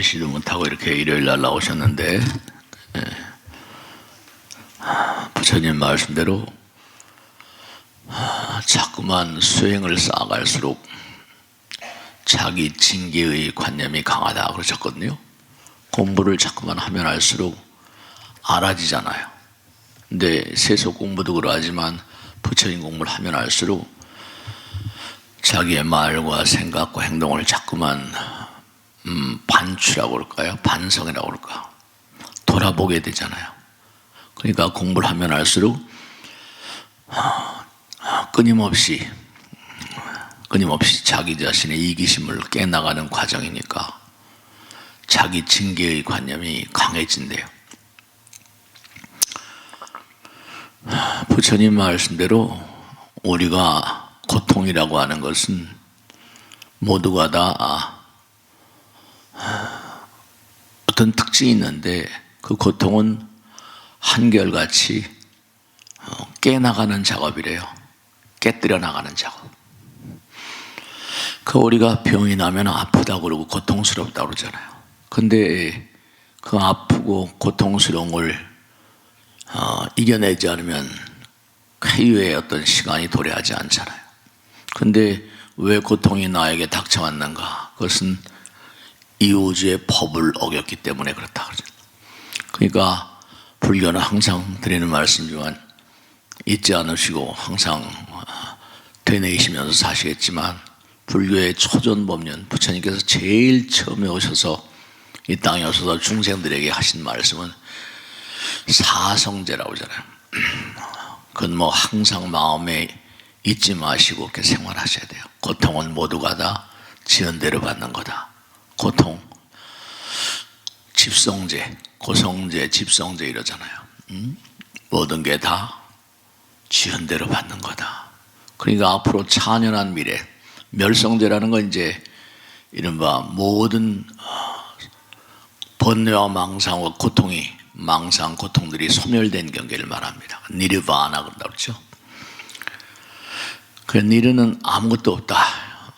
쉬지도 못하고 이렇게 일요일 날 나오셨는데, 부처님 말씀대로 자꾸만 수행을 쌓아갈수록 자기 징계의 관념이 강하다 그러셨거든요. 공부를 자꾸만 하면 할수록 알아지잖아요. 근데 세속 공부도 그러하지만 부처님 공부를 하면 할수록 자기의 말과 생각과 행동을 자꾸만 반추라고 그럴까요? 반성이라고 그럴까? 돌아보게 되잖아요. 그러니까 공부를 하면 할수록 끊임없이 자기 자신의 이기심을 깨나가는 과정이니까 자기 징계의 관념이 강해진대요. 부처님 말씀대로 우리가 고통이라고 하는 것은 모두가 다 어떤 특징이 있는데 그 고통은 한결같이 깨나가는 작업이래요. 깨뜨려 나가는 작업. 그 우리가 병이 나면 아프다 그러고 고통스럽다 그러잖아요. 근데 그 아프고 고통스러운 걸 이겨내지 않으면 쾌유의 어떤 시간이 도래하지 않잖아요. 근데 왜 고통이 나에게 닥쳐왔는가? 그것은 이 우주의 법을 어겼기 때문에 그렇다 그러죠. 그러니까 불교는 항상 드리는 말씀이지만 잊지 않으시고 항상 되뇌이시면서 사시겠지만 불교의 초전법륜 부처님께서 제일 처음에 오셔서 이 땅에 오셔서 중생들에게 하신 말씀은 사성제라고 하잖아요. 그건 뭐 항상 마음에 잊지 마시고 이렇게 생활하셔야 돼요. 고통은 모두가 다 지은 대로 받는 거다. 고통, 집성제, 고성제, 집성제 이러잖아요. 모든 게 다 지은 대로 받는 거다. 그러니까 앞으로 찬연한 미래, 멸성제라는 건 이제 이른바 모든 번뇌와 망상과 고통이 망상, 고통들이 소멸된 경계를 말합니다. 니르바나 그런다고 그러죠. 그 니르는 아무것도 없다.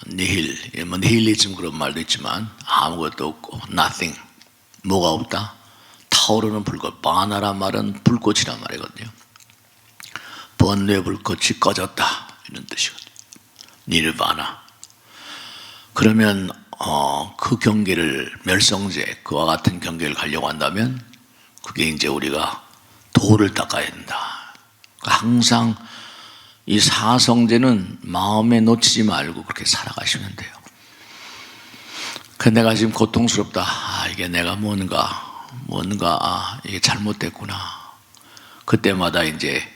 니힐, 뭐 니힐리즘 그런 말도 있지만 아무것도 없고 nothing, 뭐가 없다? 타오르는 불꽃, 바나란 말은 불꽃이란 말이거든요. 번뇌 불꽃이 꺼졌다 이런 뜻이거든요. 니르바나. 그러면 그 경계를 멸성제, 그와 같은 경계를 가려고 한다면 그게 이제 우리가 도를 닦아야 된다. 항상 이 사성제는 마음에 놓치지 말고 그렇게 살아가시면 돼요. 내가 지금 고통스럽다. 이게 내가 뭔가 이게 잘못됐구나. 그때마다 이제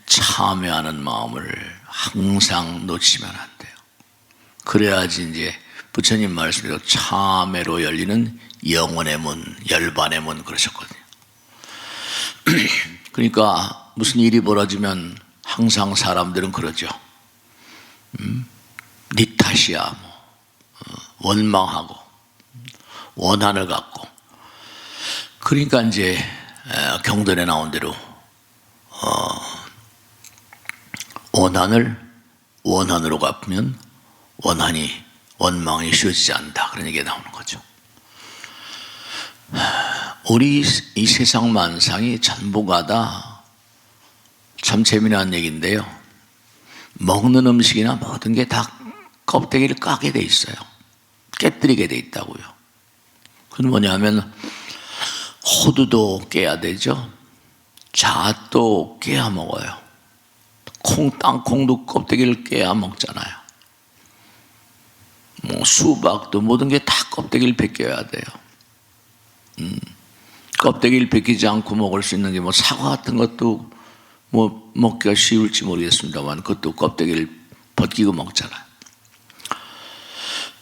참회하는 마음을 항상 놓치면 안 돼요. 그래야지 이제 부처님 말씀대로 참회로 열리는 영원의 문, 열반의 문 그러셨거든요. 그러니까 무슨 일이 벌어지면 항상 사람들은 그러죠. 네 탓이야. 원망하고 원한을 갖고. 그러니까 이제 경전에 나온 대로 원한을 원한으로 갚으면 원망이 쉬워지지 않는다. 그런 얘기가 나오는 거죠. 우리 이 세상 만상이 전부가 다 참 재미난 얘기인데요. 먹는 음식이나 모든 게 다 껍데기를 까게 돼 있어요. 깨뜨리게 돼 있다고요. 그건 뭐냐면 호두도 깨야 되죠. 잣도 깨야 먹어요. 땅콩도 껍데기를 깨야 먹잖아요. 뭐 수박도 모든 게 다 껍데기를 벗겨야 돼요. 껍데기를 벗기지 않고 먹을 수 있는 게 뭐 사과 같은 것도 뭐 먹기가 쉬울지 모르겠습니다만 그것도 껍데기를 벗기고 먹잖아요.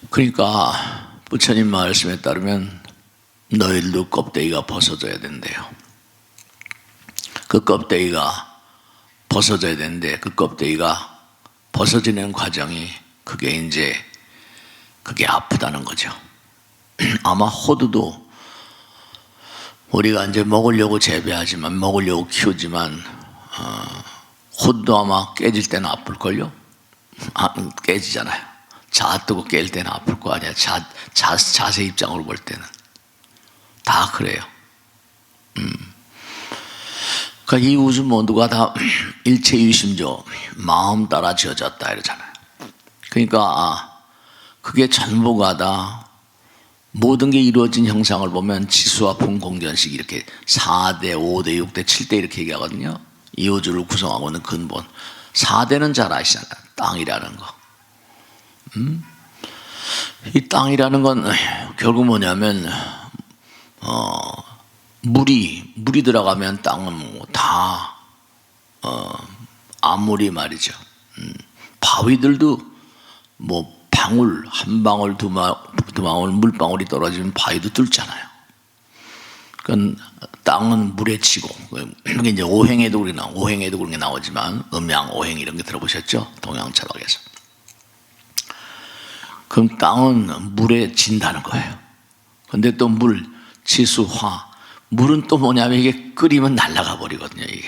그러니까 부처님 말씀에 따르면 너희들도 껍데기가 벗어져야 된대요. 그 껍데기가 벗어져야 되는데 그 껍데기가 벗어지는 과정이 그게 아프다는 거죠. 아마 호두도 우리가 이제 먹으려고 재배하지만 먹으려고 키우지만 호두도 아마 깨질 때는 아플걸요? 깨지잖아요. 자 뜨고 깰 때는 아플 거 아니야. 자세 입장으로 볼 때는 다 그래요. 그러니까 이 우주 모두가 다 일체 유심조 마음 따라 지어졌다 이러잖아요. 그러니까 그게 전부가 다 모든 게 이루어진 형상을 보면 지수화풍 공전식 이렇게 4대, 5대, 6대, 7대 이렇게 얘기하거든요. 이 우주를 구성하고 있는 근본 4대는 잘 아시잖아요. 땅이라는 거. 이 땅이라는 건 결국 뭐냐면 물이 들어가면 땅은 뭐 다 아무리 말이죠. 바위들도 뭐 방울 한 방울 두 방울 물방울이 떨어지면 바위도 뚫잖아요. 그건 땅은 물에 치고 이게 이제 오행에도 그런 게 나오지만 음양 오행 이런 게 들어보셨죠? 동양 철학에서. 그럼 땅은 물에 진다는 거예요. 근데 또 물, 지수, 화 물은 또 뭐냐면 이게 끓이면 날아가 버리거든요. 이게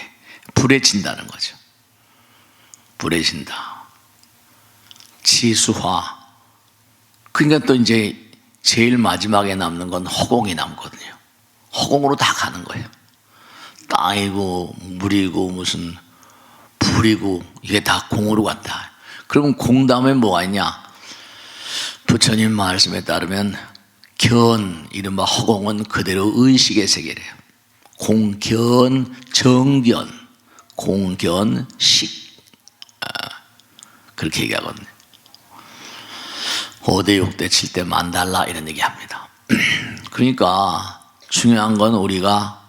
불에 진다는 거죠. 불에 진다. 지수화. 그러니까 또 이제 제일 마지막에 남는 건 허공이 남거든요. 허공으로 다 가는 거예요. 땅이고 물이고 무슨 불이고 이게 다 공으로 간다. 그러면 공 다음에 뭐가 있냐? 부처님 말씀에 따르면 이른바 허공은 그대로 의식의 세계래요. 공견, 정견, 공견, 식 그렇게 얘기하거든요. 5대, 6대, 7대 만달라 이런 얘기합니다. 그러니까 중요한 건 우리가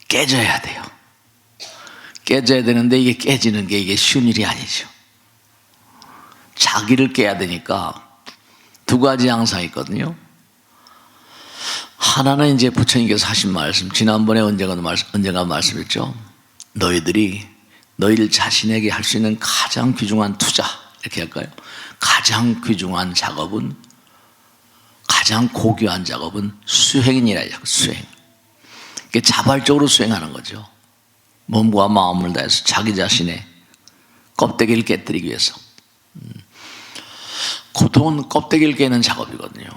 깨져야 돼요. 깨져야 되는데 이게 깨지는 게 이게 쉬운 일이 아니죠. 자기를 깨야 되니까 두 가지 항상 있거든요. 하나는 이제 부처님께서 하신 말씀, 지난번에 언젠가 말씀했죠. 너희들 자신에게 할 수 있는 가장 귀중한 투자, 이렇게 할까요? 가장 귀중한 작업은, 가장 고귀한 작업은 수행이라 해요. 수행. 이게 자발적으로 수행하는 거죠. 몸과 마음을 다해서 자기 자신의 껍데기를 깨뜨리기 위해서. 고통은 껍데기를 깨는 작업이거든요.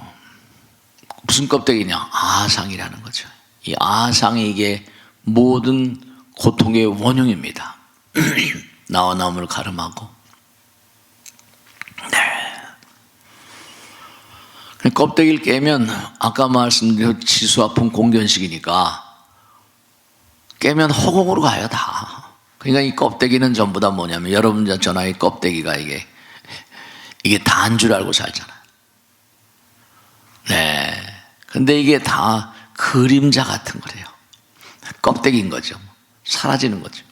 무슨 껍데기냐? 아상이라는 거죠. 이 아상이 이게 모든 고통의 원흉입니다. 나와 남을 가름하고. 네. 껍데기를 깨면 아까 말씀드린 지수화풍 공견식이니까 깨면 허공으로 가요 다. 그러니까 이 껍데기는 전부 다 뭐냐면 여러분 전화의 껍데기가 이게 다인 줄 알고 살잖아요. 네. 근데 이게 다 그림자 같은 거래요. 껍데기인 거죠. 사라지는 거죠.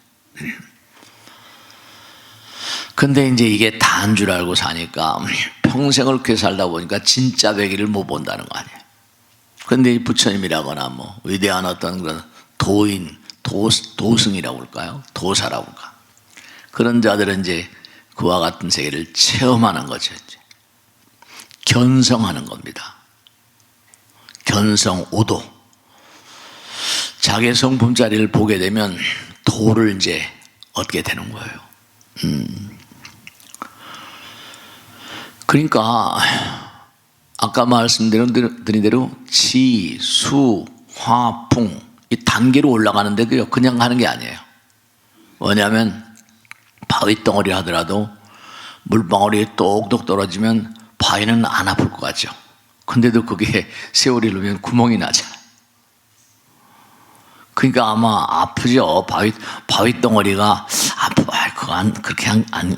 근데 이제 이게 다인 줄 알고 사니까 평생을 그렇게 살다 보니까 진짜 배기를 못 본다는 거 아니에요. 근데 이 부처님이라거나 뭐 위대한 어떤 그런 도승이라고 할까요? 도사라고 할까? 그런 자들은 이제 그와 같은 세계를 체험하는 거죠. 이제. 견성하는 겁니다. 견성 오도. 자기의 성품자리를 보게 되면 도를 이제 얻게 되는 거예요. 그러니까 아까 말씀드린 대로 지, 수, 화, 풍 이 단계로 올라가는데도요 그냥 가는 게 아니에요. 왜냐하면 바위 덩어리 하더라도 물방울이 똑똑 떨어지면 바위는 안 아플 것 같죠. 근데도 그게 세월이 흐르면 구멍이 나잖아요. 그러니까 아마 아프죠. 바위 덩어리가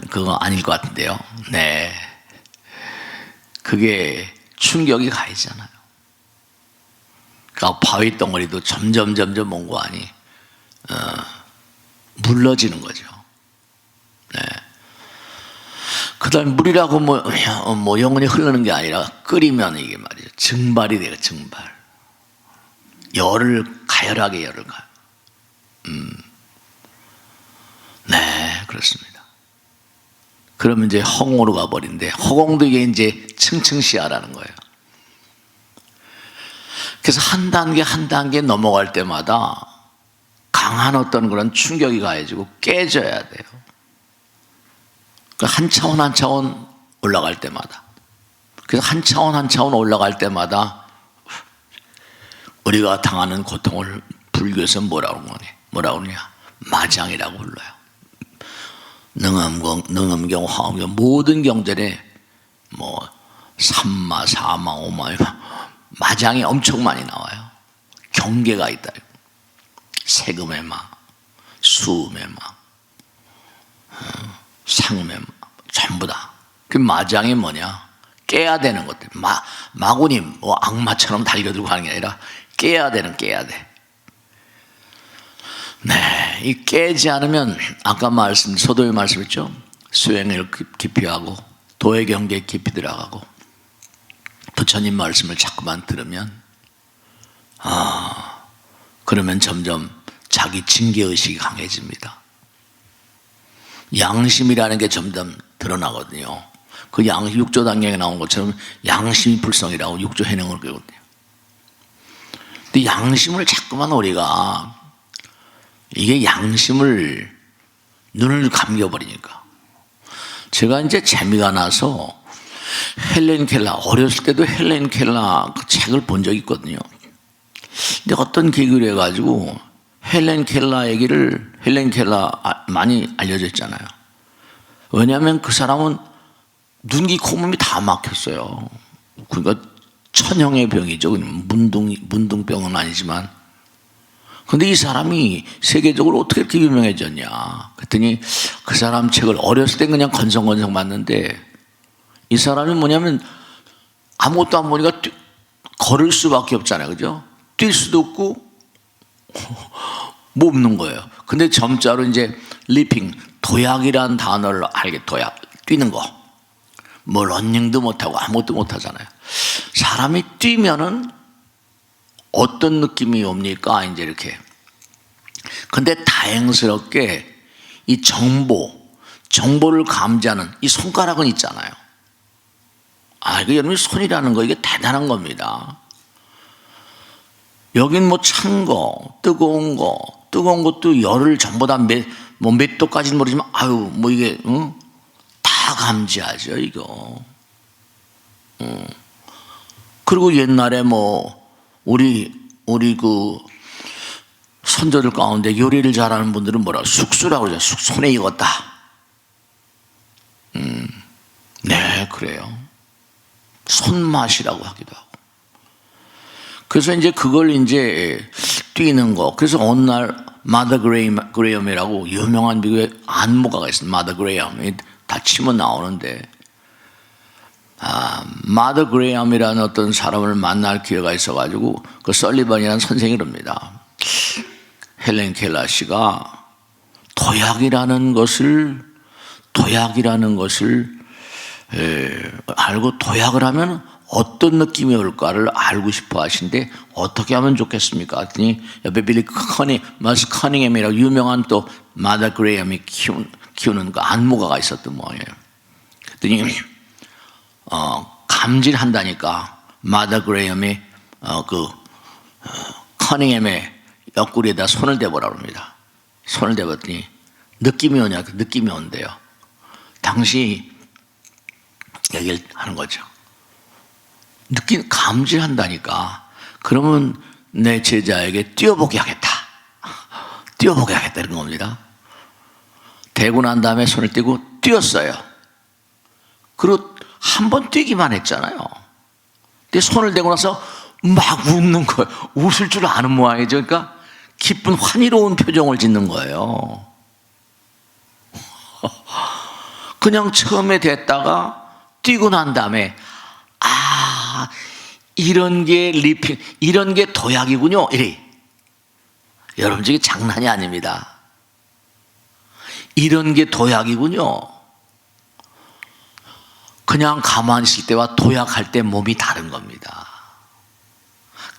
그거 아닐 것 같은데요. 네. 그게 충격이 가해지잖아요. 그러니까 바위 덩어리도 점점 몽고하니 물러지는 거죠. 네. 그다음에 물이라고 뭐 영원히 흐르는 게 아니라 끓이면 이게 말이죠. 증발이 돼요. 증발. 가열하게 열을 가요. 네, 그렇습니다. 그러면 이제 허공으로 가버린데 허공도 이게 이제 층층시야라는 거예요. 그래서 한 단계 넘어갈 때마다 강한 어떤 그런 충격이 가해지고 깨져야 돼요. 한 차원 올라갈 때마다. 그래서 한 차원 한 차원 올라갈 때마다 우리가 당하는 고통을 불교에서 뭐라고 그러냐? 마장이라고 불러요. 능엄경, 화엄경 모든 경전에 뭐 삼마, 사마, 오마 마장이 엄청 많이 나와요. 경계가 있다. 세금의 마, 수음의 마, 상음의 마, 전부 다. 그 마장이 뭐냐? 깨야 되는 것들. 마구니 뭐 악마처럼 달려들고 하는 게 아니라 깨야 돼. 네, 이 깨지 않으면 아까 소도의 말씀했죠. 수행을 깊이 하고 도의 경계에 깊이 들어가고 부처님 말씀을 자꾸만 들으면 그러면 점점 자기 징계의식이 강해집니다. 양심이라는 게 점점 드러나거든요. 그 육조 단계에 나온 것처럼 양심이 불성이라고 육조 해능을 그거든요. 근데 양심을 자꾸만 우리가 이게 양심을 눈을 감겨버리니까 제가 이제 재미가 나서 헬렌 켈러 어렸을 때도 헬렌 켈러 그 책을 본 적이 있거든요. 근데 어떤 계기로 해가지고 헬렌 켈러 많이 알려져 있잖아요. 왜냐하면 그 사람은 눈기 콧몸이 다 막혔어요. 그러니까 천형의 병이죠. 문둥병은 아니지만. 근데 이 사람이 세계적으로 어떻게 이렇게 유명해졌냐? 그랬더니 그 사람 책을 어렸을 때 그냥 건성건성 봤는데 이 사람이 뭐냐면 아무것도 안 보니까 걸을 수밖에 없잖아요. 그죠? 뛸 수도 없고 뭐 없는 거예요. 근데 점자로 이제 리핑, 도약이라는 단어를 알게, 도약, 뛰는 거. 뭐 러닝도 못하고 아무것도 못하잖아요. 사람이 뛰면은 어떤 느낌이 옵니까? 이제 이렇게. 근데 다행스럽게 이 정보를 감지하는 이 손가락은 있잖아요. 이거 여러분 손이라는 거 이게 대단한 겁니다. 여긴 뭐 찬 거, 뜨거운 것도 열을 전부 다 몇 도까지는 모르지만 뭐 이게 다 감지하죠 이거. 그리고 옛날에 뭐 우리 그 선조들 가운데 요리를 잘하는 분들은 숙수라고 그러죠. 손에 익었다. 네, 그래요. 손맛이라고 하기도 하고. 그래서 이제 그걸 이제 뛰는 거. 그래서 어느 날 마더 그레이엄이라고 유명한 미국의 안무가가 있어요. 마더 그레이엄이 다 치면 나오는데 마더 그레이엄이라는 어떤 사람을 만날 기회가 있어가지고 그 설리번이라는 선생이 그럽니다. 헬렌 켈러 씨가 도약이라는 것을 알고 도약을 하면 어떤 느낌이 올까를 알고 싶어 하신데 어떻게 하면 좋겠습니까? 했더니 옆에 빌리 커닝햄이라고 유명한 또 마더 그레이엄이 키우는 그 안무가가 있었던 모양이에요. 그랬더니 감질한다니까 마더 그레이엄이 커닝햄의 옆구리에다 손을 대보라고 합니다. 손을 대봤더니 느낌이 오냐? 그 느낌이 온대요. 당시 얘기를 하는 거죠. 감질한다니까. 그러면 내 제자에게 뛰어보게 하겠다. 이런 겁니다. 대고 난 다음에 손을 떼고 뛰었어요. 그리고 한 번 뛰기만 했잖아요. 근데 손을 대고 나서 막 웃는 거예요. 웃을 줄 아는 모양이죠. 그러니까 기쁜 환희로운 표정을 짓는 거예요. 그냥 처음에 됐다가 뛰고 난 다음에 이런 게 리핑, 이런 게 도약이군요. 이래. 여러분 이게 장난이 아닙니다. 이런 게 도약이군요. 그냥 가만히 있을 때와 도약할 때 몸이 다른 겁니다.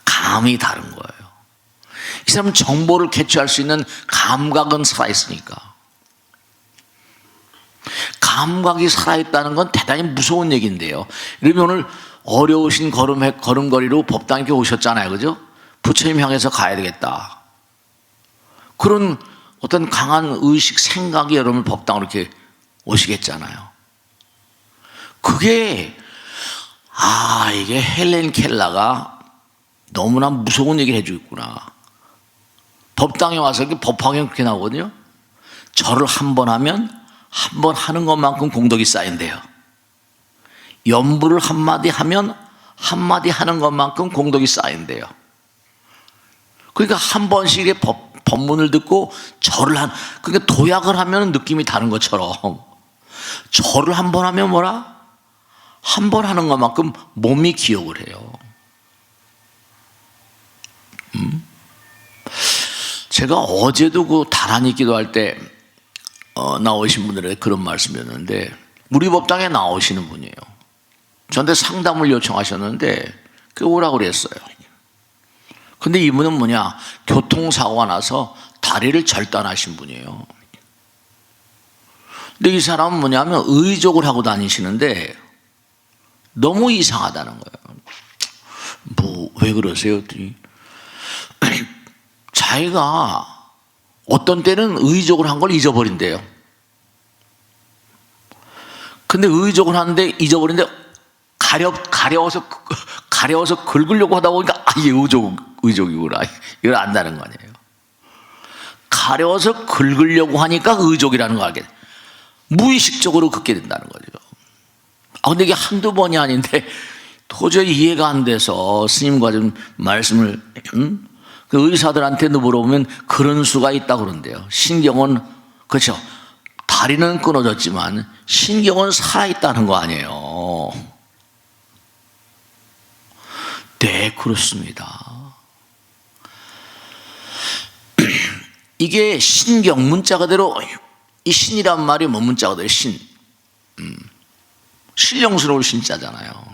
감이 다른 거예요. 이 사람은 정보를 캐치할 수 있는 감각은 살아있으니까. 감각이 살아있다는 건 대단히 무서운 얘기인데요. 그러면 오늘 어려우신 걸음걸이로 법당에 오셨잖아요. 그죠? 부처님 향해서 가야 되겠다. 그런 어떤 강한 의식, 생각이 여러분 법당으로 이렇게 오시겠잖아요. 그게 이게 헬렌 켈러가 너무나 무서운 얘기를 해주고 있구나. 법당에 와서 법화경 그렇게 나오거든요. 절을 한 번 하면 한 번 하는 것만큼 공덕이 쌓인대요. 연부를 한마디 하면 한마디 하는 것만큼 공덕이 쌓인대요. 그러니까 한 번씩의 법문을 듣고 그러니까 도약을 하면 느낌이 다른 것처럼 절을 한 번 하면 뭐라? 한 번 하는 것만큼 몸이 기억을 해요. 제가 어제도 그 다란히 기도할 때 나오신 분들에게 그런 말씀이었는데, 우리 법당에 나오시는 분이에요. 저한테 상담을 요청하셨는데 오라고 그랬어요. 근데 이분은 뭐냐, 교통사고가 나서 다리를 절단하신 분이에요. 근데 이 사람은 뭐냐면 의족을 하고 다니시는데 너무 이상하다는 거예요. 뭐 왜 그러세요? 자기가 어떤 때는 의족을 한 걸 잊어버린대요. 근데 의족을 하는데 잊어버린데 가려워서 긁으려고 하다 보니까 이게 의족이구나. 이걸 안다는 거 아니에요. 가려워서 긁으려고 하니까 의족이라는 걸 알게 돼. 무의식적으로 긁게 된다는 거죠. 근데 이게 한두 번이 아닌데 도저히 이해가 안 돼서 스님과 좀 말씀을 그 의사들한테도 물어보면 그런 수가 있다고 그러는데요. 신경은 그렇죠. 다리는 끊어졌지만 신경은 살아있다는 거 아니에요. 네, 그렇습니다. 이게 신경, 문자 그대로 이 신이란 말이 뭐 문자 그대로 신, 신령스러울 신자잖아요.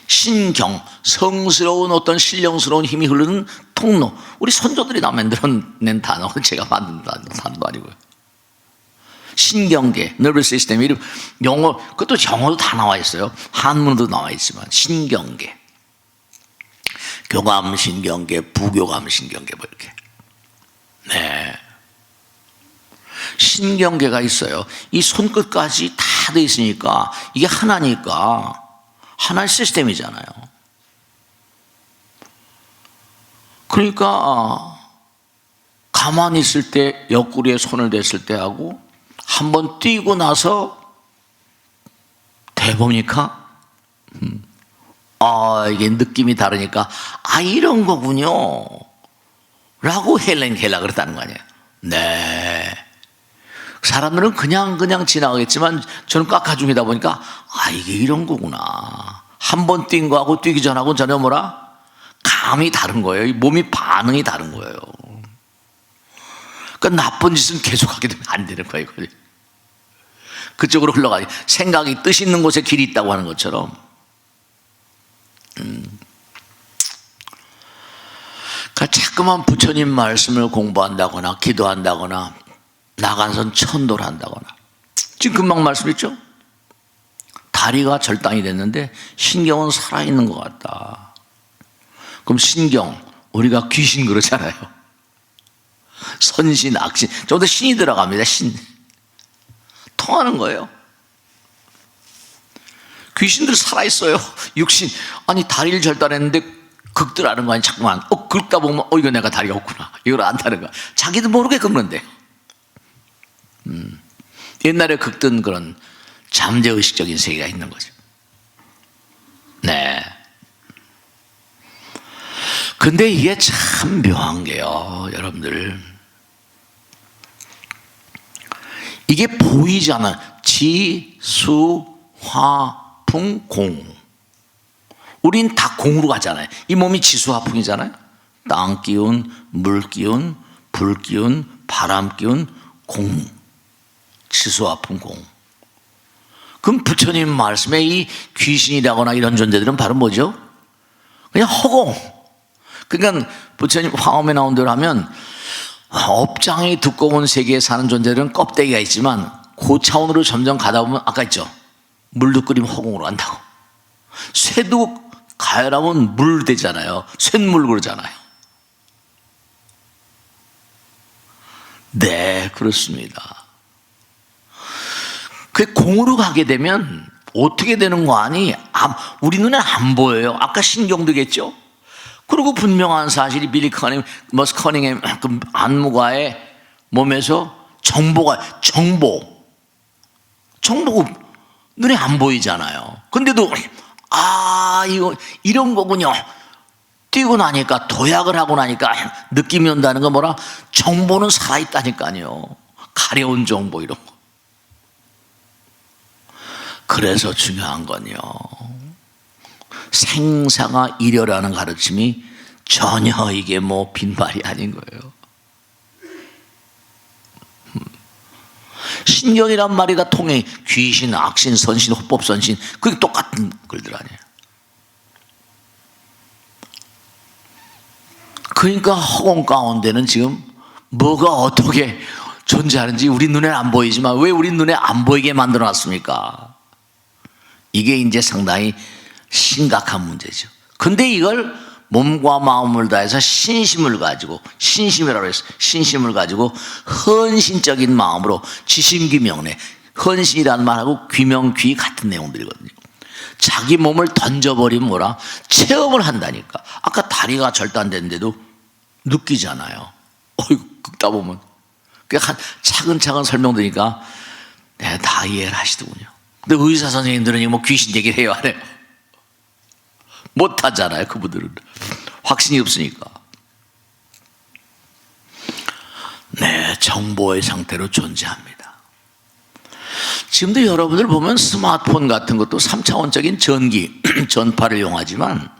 신경, 성스러운 어떤 신령스러운 힘이 흐르는 통로. 우리 선조들이 다 만들어낸 단어, 제가 만든 단어도 아니고요. 신경계, nervous system, 이름, 영어, 그것도 영어도 다 나와 있어요. 한문도 나와 있지만, 신경계. 교감 신경계, 부교감 신경계, 뭐 이렇게. 네. 신경계가 있어요. 이 손끝까지 다 돼 있으니까, 이게 하나니까, 하나의 시스템이잖아요. 그러니까, 가만히 있을 때, 옆구리에 손을 댔을 때 하고, 한번 뛰고 나서 대보니까 이게 느낌이 다르니까 이런 거군요 라고 헬렌 켈러 그랬다는 거 아니에요. 네. 사람들은 그냥 지나가겠지만 저는 깎아 중이다 보니까 이게 이런 거구나. 한 번 뛴 거하고 뛰기 전하고 전혀 뭐라? 감이 다른 거예요. 몸이 반응이 다른 거예요. 그러니까 나쁜 짓은 계속하게 되면 안 되는 거예요. 그쪽으로 흘러가요. 생각이 뜻 있는 곳에 길이 있다고 하는 것처럼. 그러니까 자꾸만 부처님 말씀을 공부한다거나 기도한다거나 나간선 천도를 한다거나. 지금 금방 말씀했죠? 다리가 절단이 됐는데 신경은 살아있는 것 같다. 그럼 신경, 우리가 귀신 그러잖아요. 선신, 악신, 저도 신이 들어갑니다. 신 통하는 거예요. 귀신들 살아있어요. 육신, 다리를 절단했는데 긁더라는 거 아니. 자꾸만 긁다 보면 이거 내가 다리가 없구나, 이걸 안다는 거야. 자기도 모르게 긁는데. 옛날에 긁던 그런 잠재의식적인 세계가 있는 거죠. 네. 근데 이게 참 묘한 게요, 여러분들. 이게 보이잖아. 지, 수, 화, 풍, 공. 우린 다 공으로 가잖아요. 이 몸이 지수, 화, 풍이잖아요. 땅 기운, 물 기운, 불 기운, 바람 기운, 공. 지수, 화, 풍, 공. 그럼 부처님 말씀에 이 귀신이라거나 이런 존재들은 바로 뭐죠? 그냥 허공. 그러니까 부처님 화엄에 나온 대로 하면 업장이 두꺼운 세계에 사는 존재들은 껍데기가 있지만 그 차원으로 점점 가다 보면 아까 있죠? 물도 끓이면 허공으로 간다고. 쇠도 가열하면 물 되잖아요. 쇳물 그러잖아요. 네, 그렇습니다. 그 공으로 가게 되면 어떻게 되는 거 아니? 우리 눈에 안 보여요. 아까 신경도겠죠? 그리고 분명한 사실이 빌리 커닝햄 그 안무가의 몸에서 정보가 눈에 안 보이잖아요. 근데도 이거 이런 거군요. 뛰고 나니까, 도약을 하고 나니까 느낌이 온다는 건 뭐라? 정보는 살아있다니까요. 가려운 정보 이런 거. 그래서 중요한 건요, 생사가 이려라는 가르침이 전혀 이게 뭐 빈말이 아닌 거예요. 신경이란 말이 다 통해. 귀신, 악신, 선신, 호법선신, 그게 똑같은 글들 아니에요. 그러니까 허공 가운데는 지금 뭐가 어떻게 존재하는지 우리 눈에 안 보이지만 왜 우리 눈에 안 보이게 만들어 놨습니까? 이게 이제 상당히 심각한 문제죠. 근데 이걸 몸과 마음을 다해서 신심을 가지고, 신심이라고 해서 신심을 가지고 헌신적인 마음으로 지심귀명래, 헌신이라는 말하고 귀명귀 같은 내용들이거든요. 자기 몸을 던져버리면 뭐라? 체험을 한다니까. 아까 다리가 절단됐는데도 느끼잖아요. 긁다 보면. 그러니까 차근차근 설명드리니까 다 이해를 하시더군요. 근데 의사 선생님들은 뭐 귀신 얘기를 해요, 안 해요? 못 하잖아요, 그분들은. 확신이 없으니까. 네, 정보의 상태로 존재합니다. 지금도 여러분들 보면 스마트폰 같은 것도 3차원적인 전기, 전파를 이용하지만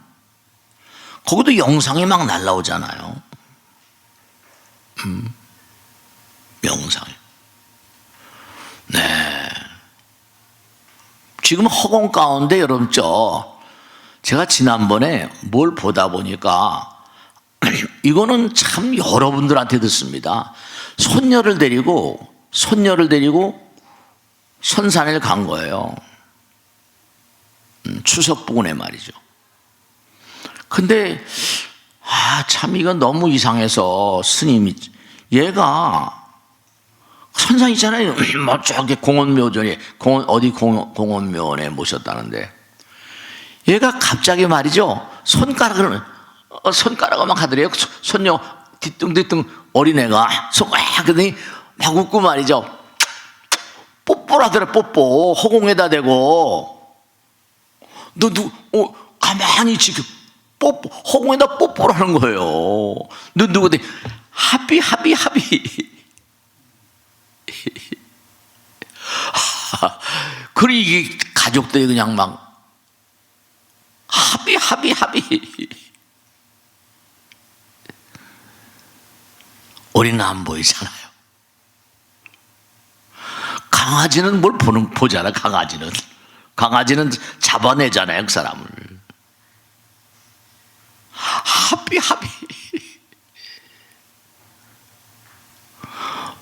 거기도 영상이 막 날라오잖아요. 영상이. 네. 지금 허공 가운데 여러분 제가 지난번에 뭘 보다 보니까 이거는 참 여러분들한테 듣습니다. 손녀를 데리고 선산을 간 거예요. 추석 부근에 말이죠. 근데 참 이건 너무 이상해서 스님이, 얘가 선산 있잖아요. 뭐 저기 공원묘전에 공원묘원에 모셨다는데 얘가 갑자기 말이죠, 손가락을 막 하더래요. 손녀 뒤뚱뒤뚱 어린애가 그러더니 막 웃고 말이죠, 뽀뽀를 하더래. 뽀뽀 허공에다 대고. 가만히 지금 뽀뽀, 허공에다 뽀뽀를 하는 거예요. 누구든 하비 그리고 이게 가족들이 그냥 막 하비 우리는 안 보이잖아요. 강아지는 뭘 보잖아. 강아지는 잡아내잖아요, 그 사람을. 하비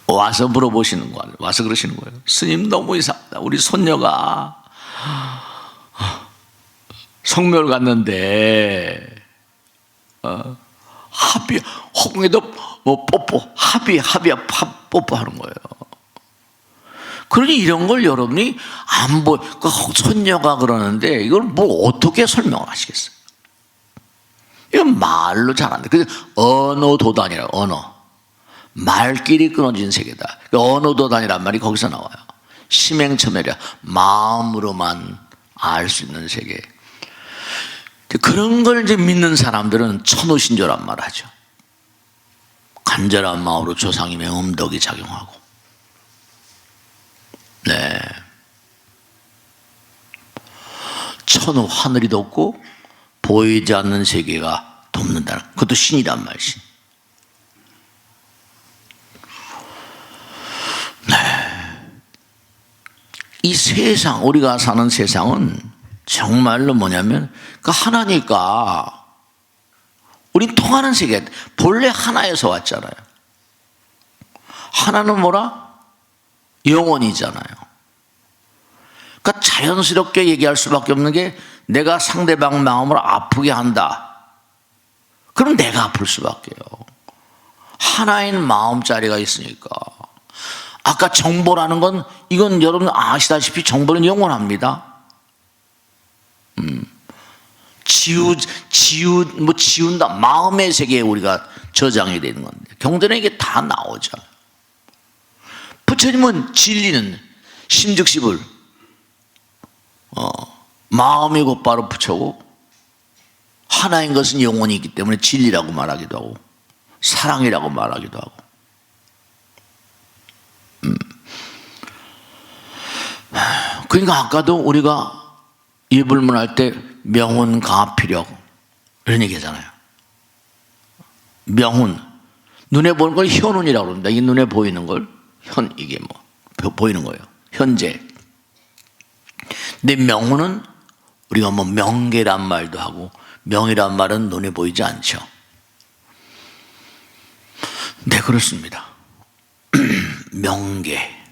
와서 물어보시는 거예요. 와서 그러시는 거예요. 스님 너무 이상하다. 우리 손녀가 성묘를 갔는데 하비 허공에도 뭐 뽀뽀 뽀뽀하는 거예요. 그러니 이런 걸 여러분이 안 보, 그 손녀가 그러는데 이걸 뭐 어떻게 설명을 하시겠어요? 이건 말로 잘 안 돼. 그래서 언어도단이라고, 언어. 말끼리 끊어진 세계다. 언어도단이란 말이 거기서 나와요. 심행처멸이야. 마음으로만 알 수 있는 세계. 그런 걸 이제 믿는 사람들은 천우신조란 말 하죠. 간절한 마음으로 조상님의 음덕이 작용하고. 네. 천우 하늘이 돋고 보이지 않는 세계가 돕는다는, 그것도 신이란 말이지. 네. 이 세상, 우리가 사는 세상은 정말로 뭐냐면 그 하나니까 우린 통하는 세계, 본래 하나에서 왔잖아요. 하나는 뭐라? 영원이잖아요. 그러니까 자연스럽게 얘기할 수밖에 없는 게, 내가 상대방 마음을 아프게 한다. 그럼 내가 아플 수밖에요. 하나인 마음자리가 있으니까. 아까 정보라는 건, 이건 여러분 아시다시피 정보는 영원합니다. 지운다. 마음의 세계에 우리가 저장이 되는 건데 경전에 이게 다 나오잖아요. 부처님은 진리는 심즉십을 마음이 곧바로 부처고 하나인 것은 영원히 있기 때문에 진리라고 말하기도 하고 사랑이라고 말하기도 하고 그러니까 아까도 우리가 예불문할 때 명훈 가피력 이런 얘기 하잖아요. 명훈 눈에 보이는 걸 현운이라고 그럽니다. 이 눈에 보이는 걸 이게 보이는 거예요. 현재. 근데 명훈은 우리가 명계란 말도 하고 명이란 말은 눈에 보이지 않죠. 네, 그렇습니다. 명계.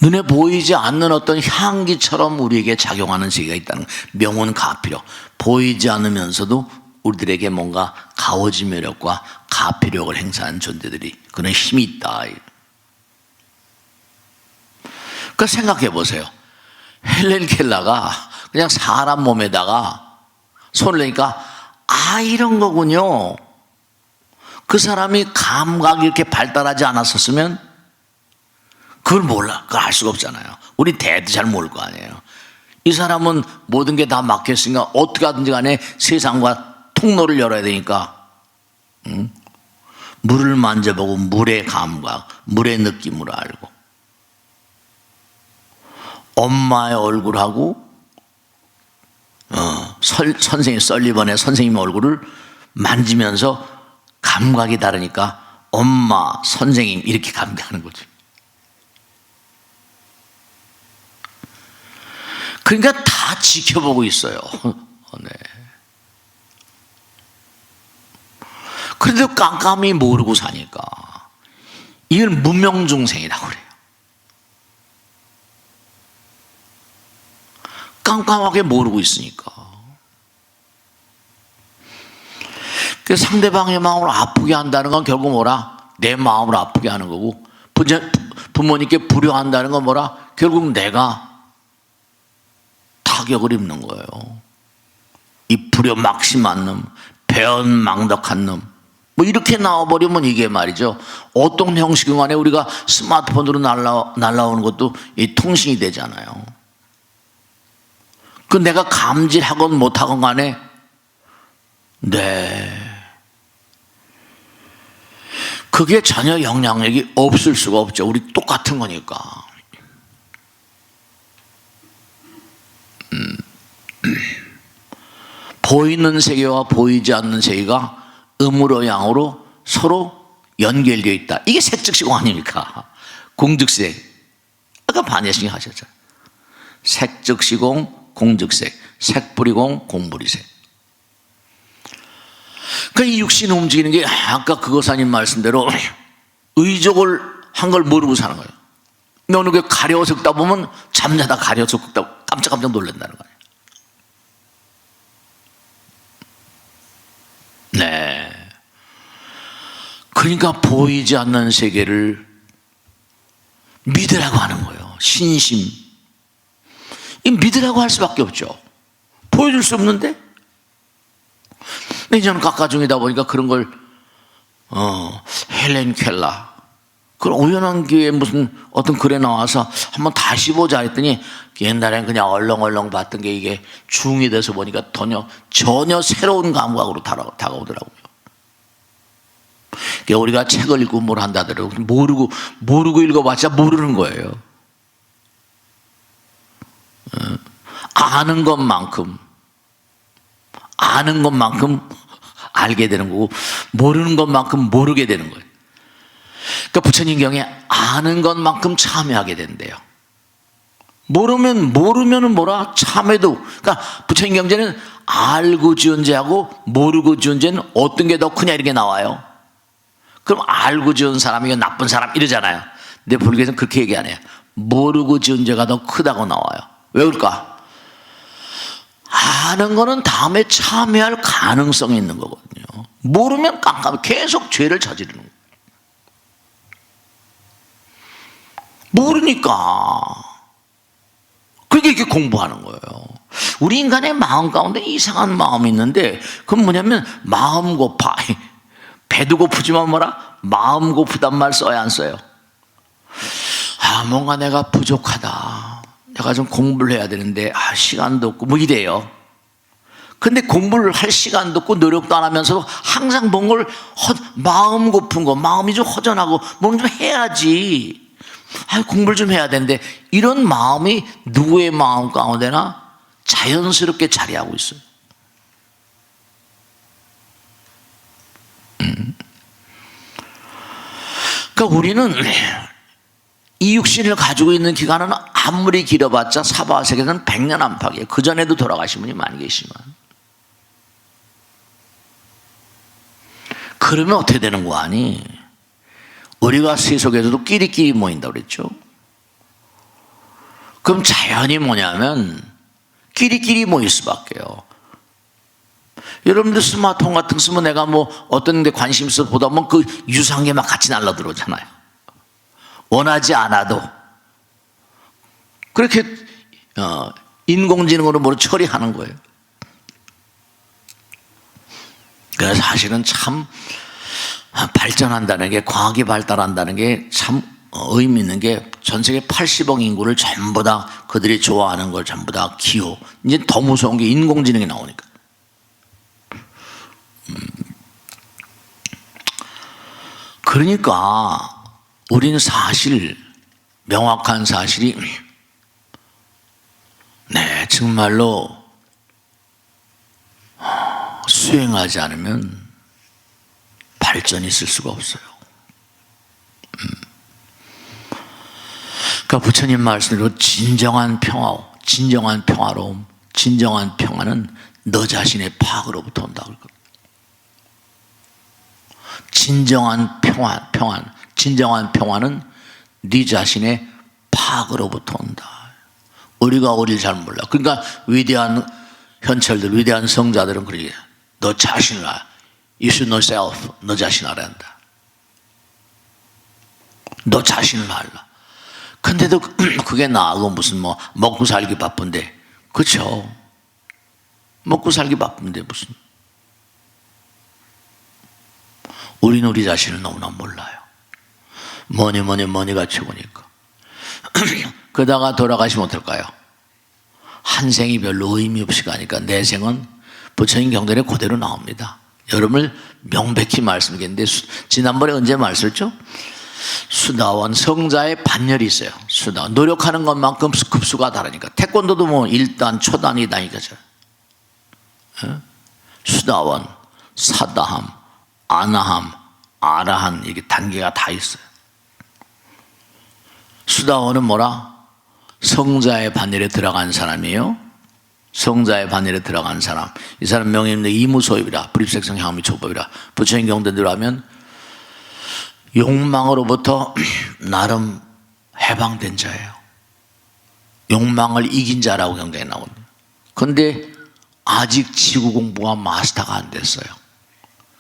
눈에 보이지 않는 어떤 향기처럼 우리에게 작용하는 세계가 있다는 명운 가피력. 보이지 않으면서도 우리들에게 뭔가 가오지 매력과 가피력을 행사하는 존재들이 그런 힘이 있다. 그러니까 생각해 보세요. 헬렌 켈러가 그냥 사람 몸에다가 손을 내니까 이런 거군요. 그 사람이 감각이 이렇게 발달하지 않았었으면 그걸 몰라. 그걸 알 수가 없잖아요. 우리 대도 잘 모를 거 아니에요. 이 사람은 모든 게 다 막혔으니까 어떻게 하든지 간에 세상과 통로를 열어야 되니까 물을 만져보고 물의 감각, 물의 느낌으로 알고 엄마의 얼굴하고 선생님 설리번의 선생님 얼굴을 만지면서 감각이 다르니까 엄마, 선생님 이렇게 감각하는 거죠. 그러니까 다 지켜보고 있어요. 네. 그런데 깜깜이 모르고 사니까 이걸 무명중생이라고 그래요. 깜깜하게 모르고 있으니까. 그 상대방의 마음을 아프게 한다는 건 결국 뭐라? 내 마음을 아프게 하는 거고, 부모님께 불효한다는 건 뭐라? 결국 내가 타격을 입는 거예요. 이 불효 막심한 놈, 배은망덕한 놈, 이렇게 나와버리면 이게 말이죠. 어떤 형식인 간에 우리가 스마트폰으로 날라오는 것도 이 통신이 되잖아요. 그 내가 감지하건 못하건 간에 그게 전혀 영향력이 없을 수가 없죠. 우리 똑같은 거니까. 보이는 세계와 보이지 않는 세계가 음으로 양으로 서로 연결되어 있다. 이게 색즉시공 아닙니까? 공즉색. 아까 반야신이 하셨잖아요. 색즉시공, 공즉색. 색불이공, 공불이색. 그러니까 이 육신이 움직이는 게 아까 그거사님 말씀대로 의족을 한 걸 모르고 사는 거예요. 근데 어느 게 가려워서 긁다 보면 잠자다 가려워서 긁다 깜짝깜짝 놀란다는 거예요. 네. 그러니까 보이지 않는 세계를 믿으라고 하는 거예요. 신심. 이 믿으라고 할 수밖에 없죠. 보여줄 수 없는데? 근데 저는 각가중이다 보니까 그런 걸 헬렌 켈러 그런 우연한 기회에 무슨 어떤 글에 나와서 한번 다시 보자 했더니 옛날엔 그냥 얼렁얼렁 봤던 게 이게 중이 돼서 보니까 전혀 새로운 감각으로 다가오더라고요. 그러니까 우리가 책을 읽고 뭘 한다더라도 모르고 읽어봤자 모르는 거예요. 아는 것만큼 알게 되는 거고 모르는 것만큼 모르게 되는 거예요. 그러니까 부처님 경에 아는 것만큼 참여하게 된대요. 모르면은 뭐라? 참여도. 그러니까 부처님 경제는 알고 지은 죄하고 모르고 지은 죄는 어떤 게 더 크냐 이렇게 나와요. 그럼 알고 지은 사람이 나쁜 사람 이러잖아요. 근데 불교에서는 그렇게 얘기 안 해요. 모르고 지은 죄가 더 크다고 나와요. 왜 그럴까? 아는 거는 다음에 참여할 가능성이 있는 거거든요. 모르면 깜깜해. 계속 죄를 저지르는 거예요. 모르니까 그렇게 이렇게 공부하는 거예요. 우리 인간의 마음 가운데 이상한 마음이 있는데 그건 뭐냐면 마음 고파. 배도 고프지만 뭐라? 마음 고프단 말 써야 안 써요? 뭔가 내가 부족하다. 내가 좀 공부를 해야 되는데 시간도 없고 뭐 이래요. 근데 공부를 할 시간도 없고 노력도 안 하면서도 항상 뭔가를 마음 고픈 거, 마음이 좀 허전하고 뭔가 좀 해야지. 공부를 좀 해야 되는데 이런 마음이 누구의 마음 가운데나 자연스럽게 자리하고 있어요. 그러니까 우리는 이 육신을 가지고 있는 기간은 아무리 길어봤자 사바세계에서는 100년 안팎이에요. 그전에도 돌아가신 분이 많이 계시지만. 그러면 어떻게 되는 거 아니? 우리가 세속에서도 끼리끼리 모인다고 그랬죠. 그럼 자연이 뭐냐면 끼리끼리 모일 수밖에요. 여러분들 스마트폰 같은 거 쓰면 내가 뭐 어떤 데 관심 있어 보다 보면 그 유사한 게 막 같이 날라 들어오잖아요. 원하지 않아도 그렇게 인공지능으로 뭘 처리하는 거예요. 그래서 사실은 참 발전한다는 게, 과학이 발달한다는 게 참 의미 있는 게 전 세계 80억 인구를 전부 다 그들이 좋아하는 걸 전부 다 기호. 이제 더 무서운 게 인공지능이 나오니까. 그러니까 우리는 사실 명확한 사실이 정말로 수행하지 않으면 발전이 있을 수가 없어요. 그러니까 부처님 말씀대로 진정한 평화로움, 진정한 평화는 너 자신의 파악으로부터 온다 그랬거든요. 진정한 진정한 평화는 네 자신의 파악으로부터 온다. 우리가 우리를 잘 몰라. 그러니까 위대한 현철들, 위대한 성자들은 그러게. 너 자신을 알아. You should know yourself. 너 자신 알아야 한다. 너 자신을 알라. 근데도 그게 나하고 무슨 뭐 먹고 살기 바쁜데. 그렇죠. 먹고 살기 바쁜데 무슨. 우리는 우리 자신을 너무나 몰라요. 뭐니가 최고니까. 그러다가 돌아가시면 어떨까요? 한 생이 별로 의미 없이 가니까 내 생은 부처님 경전에 그대로 나옵니다. 여러분을 명백히 말씀드리는데 지난번에 언제 말씀했죠? 수다원 성자의 반열이 있어요. 수다원 노력하는 것만큼 급수가 다르니까. 태권도도 뭐 1단, 초단, 2단이죠. 수다원, 사다함, 아나함, 아라한 이게 단계가 다 있어요. 수다원은 뭐라? 성자의 반열에 들어간 사람이에요. 성자의 반열에 들어간 사람. 이 사람 명예인데 이무소입이라. 불입색성 향미 초법이라. 부처님 경전대로 하면 욕망으로부터 나름 해방된 자예요. 욕망을 이긴 자라고 경전에 나오거든요. 그런데 아직 지구 공부가 마스터가 안 됐어요.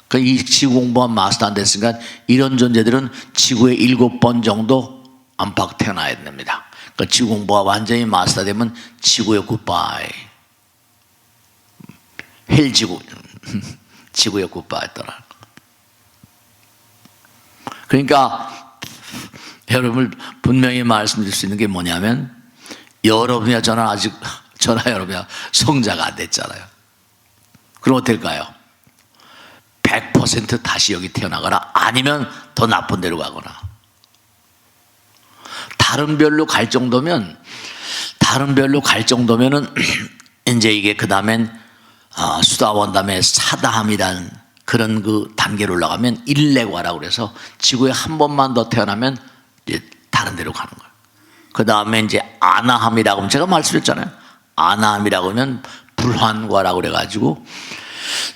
그러니까 이 지구 공부가 마스터 안 됐으니까 이런 존재들은 지구에 7번 정도 안팎 태어나야 됩니다. 그러니까 지구 공부가 완전히 마스터 되면 지구의 굿바이. 헬지구. 지구의 굿바이 떠날 거. 그러니까 여러분 분명히 말씀드릴 수 있는 게 뭐냐면 여러분이야 저나 여러분이야 성자가 안 됐잖아요. 그럼 어떨까요? 100% 다시 여기 태어나거나 아니면 더 나쁜 데로 가거나. 다른 별로 갈 정도면은 이제 이게 그 다음엔 수다원 다음에 사다함이라는 그런 그 단계로 올라가면 일레과라고 그래서 지구에 한 번만 더 태어나면 이제 다른 데로 가는 거예요. 그 다음에 이제 아나함이라고 하면 제가 말씀드렸잖아요. 아나함이라고 하면 불환과라고 그래가지고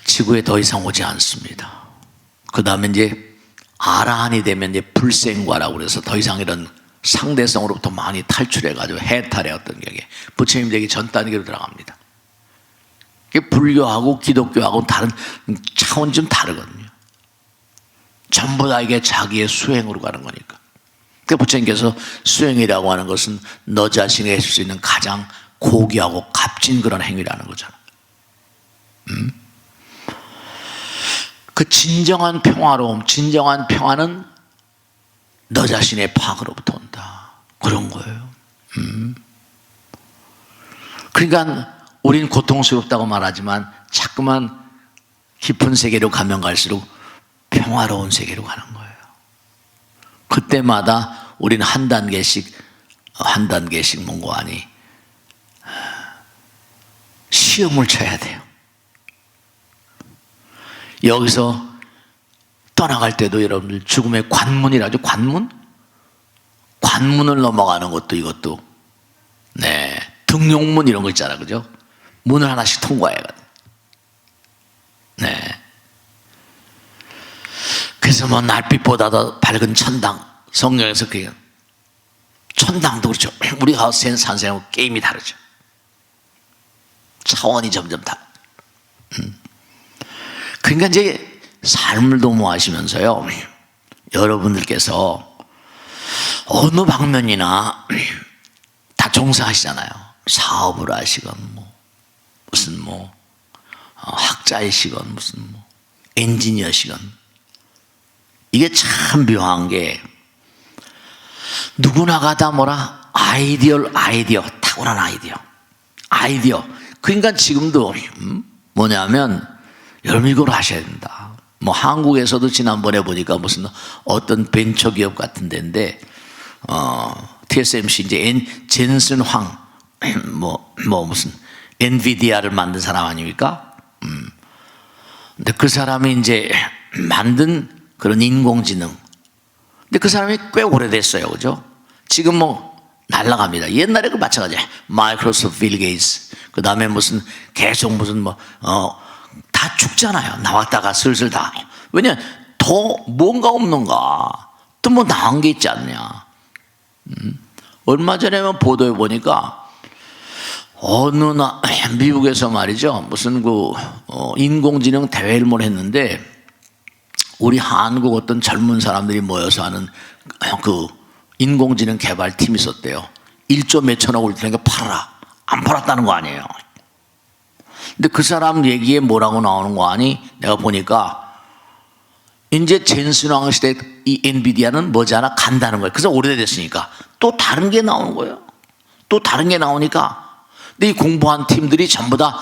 지구에 더 이상 오지 않습니다. 그 다음에 이제 아라한이 되면 이제 불생과라고 그래서 더 이상 이런 상대성으로부터 많이 탈출해가지고 해탈의 어떤 게 부처님 되기 전 단계로 들어갑니다. 불교하고 기독교하고 다른 차원이 좀 다르거든요. 전부 다 이게 자기의 수행으로 가는 거니까. 그러니까 부처님께서 수행이라고 하는 것은 너 자신이 해줄 수 있는 가장 고귀하고 값진 그런 행위라는 거잖아. 그 진정한 평화로움, 진정한 평화는 너 자신의 파악으로부터 온다. 그런 거예요. 그러니까 우린 고통스럽다고 말하지만 자꾸만 깊은 세계로 가면 갈수록 평화로운 세계로 가는 거예요. 그때마다 우리는 한 단계씩 뭔고하니 시험을 쳐야 돼요. 여기서 떠나갈 때도 여러분들 죽음의 관문이라죠. 관문을 넘어가는 것도 이것도 등용문 이런 거 있잖아, 그죠? 문을 하나씩 통과해야 돼. 그래서 뭐 날빛보다 더 밝은 천당, 성경에서 그게 천당도 그렇죠. 우리가 산생하고 게임이 다르죠. 차원이 점점 다르죠. 그러니까 이제 삶을 도모하시면서요, 여러분들께서 어느 방면이나 다 종사하시잖아요. 사업을 하시건 무슨 학자이시건 무슨 엔지니어시건. 이게 참 묘한 게 누구나가 다 아이디어, 탁월한 아이디어. 그러니까 지금도 뭐냐면 여러분 이걸 하셔야 된다. 한국에서도 지난번에 보니까 무슨 어떤 벤처기업 같은 데인데 TSMC 이제 젠슨 황 무슨 엔비디아를 만든 사람 아닙니까? 근데 그 사람이 이제 만든 그런 인공지능. 근데 그 사람이 꽤 오래됐어요, 그죠? 지금 날라갑니다. 옛날에 그 마찬가지야. 마이크로소프트 빌 게이츠. 그 다음에 무슨 계속 무슨 다 죽잖아요. 나왔다가 슬슬 다. 왜냐, 더 뭔가 없는가? 또 나은 게 있지 않냐? 얼마 전에 보도해 보니까 어느 미국에서 말이죠. 무슨 인공지능 대회를 했는데 우리 한국 어떤 젊은 사람들이 모여서 하는 그 인공지능 개발팀이 있었대요. 1조 몇천억 올 테니까 팔아라. 안 팔았다는 거 아니에요. 근데 그 사람 얘기에 뭐라고 나오는 거 아니? 내가 보니까 이제 젠슨왕 시대 이 엔비디아는 머지않아 간다는 거예요. 그래서 오래됐으니까 또 다른 게 나오는 거예요. 또 다른 게 나오니까. 근데 이 공부한 팀들이 전부 다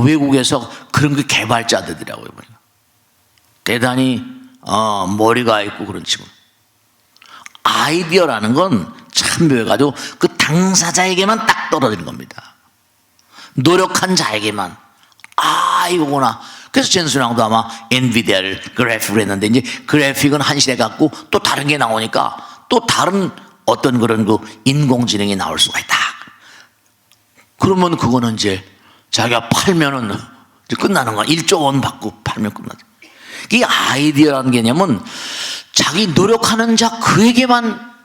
외국에서 그런 게 개발자들이라고요. 대단히 머리가 있고 그런 친구. 아이디어라는 건 참 묘해가지고 그 당사자에게만 딱 떨어지는 겁니다. 노력한 자에게만 이거구나. 그래서 젠슨왕도 아마 엔비디아를 그래픽을 했는데 이제 그래픽은 한 시대 갖고 또 다른 게 나오니까 또 다른 어떤 그런 인공지능이 나올 수가 있다. 그러면 그거는 이제 자기가 팔면은 이제 끝나는 거야. 1조 원 받고 팔면 끝나죠. 이 아이디어라는 개념은 자기 노력하는 자 그에게만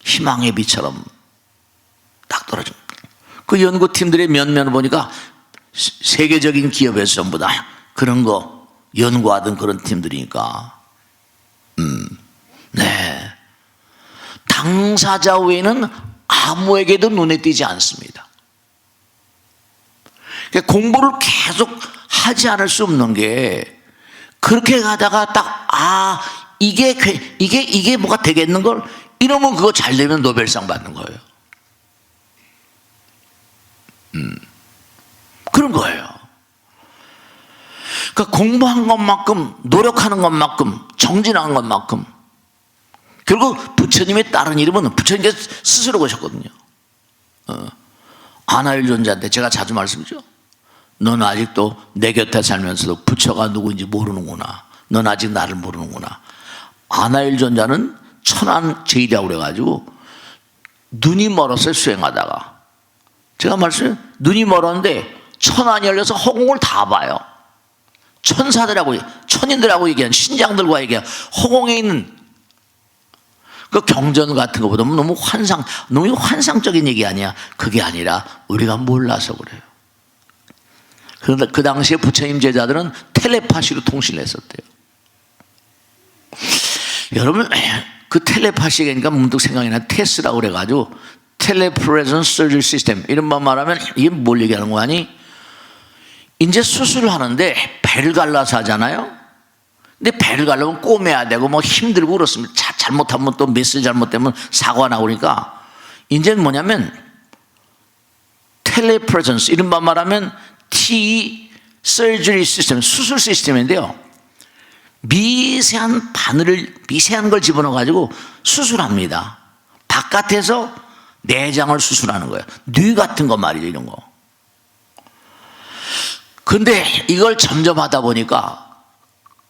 희망의 빛처럼 딱 떨어집니다. 그 연구팀들의 면면을 보니까 세계적인 기업에서 전부 다 그런 거 연구하던 그런 팀들이니까 당사자 외에는 아무에게도 눈에 띄지 않습니다. 그러니까 공부를 계속 하지 않을 수 없는 게 그렇게 가다가 딱 이게 뭐가 되겠는 걸 이러면 그거 잘 되면 노벨상 받는 거예요. 그런 거예요. 그러니까 공부한 것만큼 노력하는 것만큼 정진한 것만큼 결국 부처님의 다른 이름은 부처님께서 스스로 거셨거든요. 아나일존자한테 제가 자주 말씀드리죠. 넌 아직도 내 곁에 살면서도 부처가 누구인지 모르는구나. 넌 아직 나를 모르는구나. 아나일존자는 천안제일이라고 그래가지고 눈이 멀었어요. 수행하다가 제가 말씀드려요. 눈이 멀었는데 천안이 열려서 허공을 다 봐요. 천사들하고 천인들하고 얘기한 신장들과 얘기한 허공에 있는 그 경전 같은 것보다 너무 환상적인 얘기 아니야. 그게 아니라 우리가 몰라서 그래요. 그런데 그 당시에 부처님 제자들은 텔레파시로 통신을 했었대요. 여러분 그 텔레파시가 문득 생각이 나. 테스라고 그래가지고 텔레프레전스 서저리 시스템, 이런 말 말하면 이게 뭘 얘기하는 거 아니? 이제 수술을 하는데 배를 갈라서 하잖아요. 근데 배를 갈라면 꼬매야 되고 뭐 힘들고 그렇습니다. 잘못하면 또 메스를 잘못되면 사고가 나오니까 이제는 뭐냐면 텔레프레전스, 이런 말 말하면 T 서저리 시스템, 수술 시스템인데요. 미세한 바늘을, 미세한 걸 집어넣어 가지고 수술합니다. 바깥에서 내장을 수술하는 거예요. 뇌 같은 거 말이죠, 이런 거. 근데 이걸 점점 하다 보니까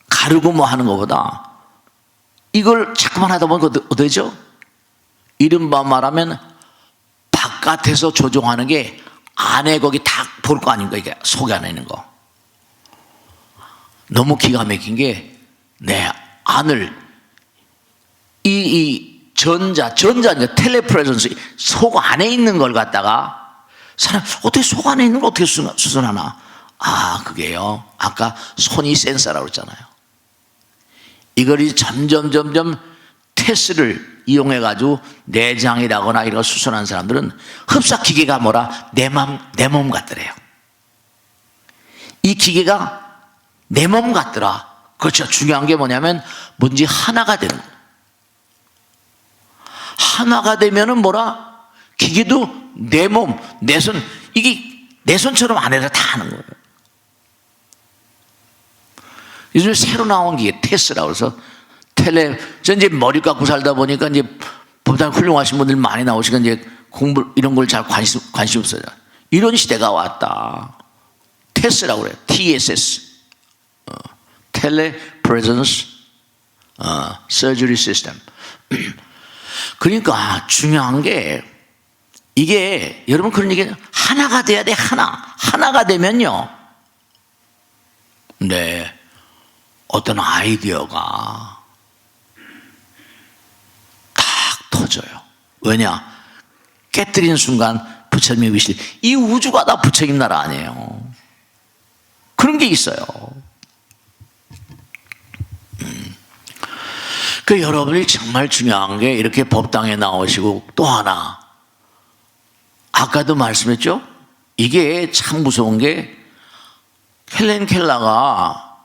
가르고 뭐 하는 것보다 이걸 자꾸만 하다 보니까 어떠죠? 이른바 말하면 바깥에서 조종하는 게 안에 거기 다 볼 거 아닌가, 이게 속에 안에 있는 거. 너무 기가 막힌 게 내 안을 이 전자 텔레프레전스, 속 안에 있는 걸 갖다가 사람 어떻게 속 안에 있는 걸 어떻게 수술하나? 아, 그게요, 아까 손이 센서라고 그랬잖아요. 이걸 점점 테스트를 이용해 가지고 내장이라거나 이런 거 수술하는 사람들은 흡사 기계가 뭐라, 내 몸 같더래요. 이 기계가 내 몸 같더라. 그렇죠. 중요한 게 뭐냐면 뭔지 하나가 되는 거예요. 하나가 되면은 뭐라, 기계도 내 몸, 내 손, 이게 내 손처럼 안에서 다 하는 거예요. 요즘 새로 나온 기계 테스라고 해서 저 이제 머리 깎고 살다 보니까 이제 보다 훌륭하신 분들 많이 나오시니까 이제 공부 이런 걸 잘 관심 없어요. 이런 시대가 왔다. 테스라고 그래요. TSS. 텔레프레전스 서저리 시스템. 그러니까 중요한 게 이게, 여러분 그런 얘기, 하나가 돼야 돼. 하나가 되면요, 네, 어떤 아이디어가 탁 터져요. 왜냐? 깨뜨리는 순간 부처님의 위실, 이 우주가 다 부처님 나라 아니에요. 그런 게 있어요. 그 여러분이 정말 중요한 게, 이렇게 법당에 나오시고, 또 하나 아까도 말씀했죠? 이게 참 무서운 게, 헬렌 켈러가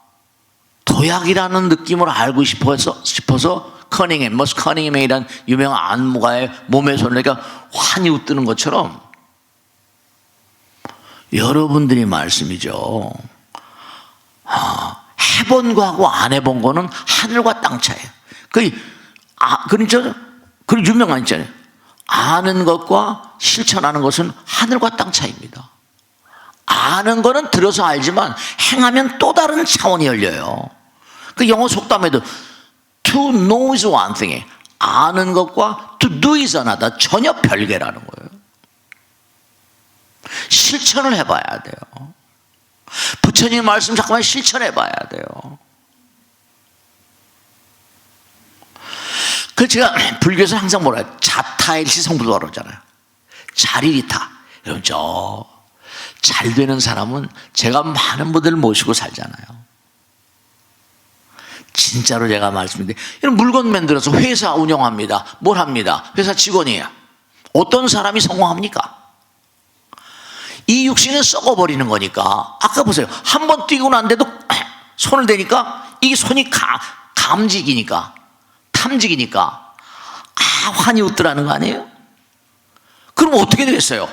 도약이라는 느낌을 알고 싶어서 커닝햄이라는 유명한 안무가의 몸에 손을 내가 환히 웃뜨는 것처럼, 여러분들이 말씀이죠. 해본 거하고 안 해본 거는 하늘과 땅 차이예요. 그러니까 유명한 있잖아요. 아는 것과 실천하는 것은 하늘과 땅 차이입니다. 아는 거는 들어서 알지만 행하면 또 다른 차원이 열려요. 그 영어 속담에도 to know is one thing, 아는 것과 to do is another, 전혀 별개라는 거예요. 실천을 해봐야 돼요. 부처님 말씀 잠깐만 실천해봐야 돼요. 그 제가 불교에서 항상 뭐라 해요? 자타일시 성불가라고 그러잖아요. 자리리타. 여러분, 잘 되는 사람은 제가 많은 분들을 모시고 살잖아요. 진짜로 제가 말씀드리는데, 이런 물건 만들어서 회사 운영합니다. 뭘 합니다? 회사 직원이에요. 어떤 사람이 성공합니까? 이 육신은 썩어버리는 거니까. 아까 보세요. 한 번 뛰고 난데도 손을 대니까 이 손이 감직이니까, 탐직이니까 환히 웃더라는 거 아니에요? 그럼 어떻게 되겠어요?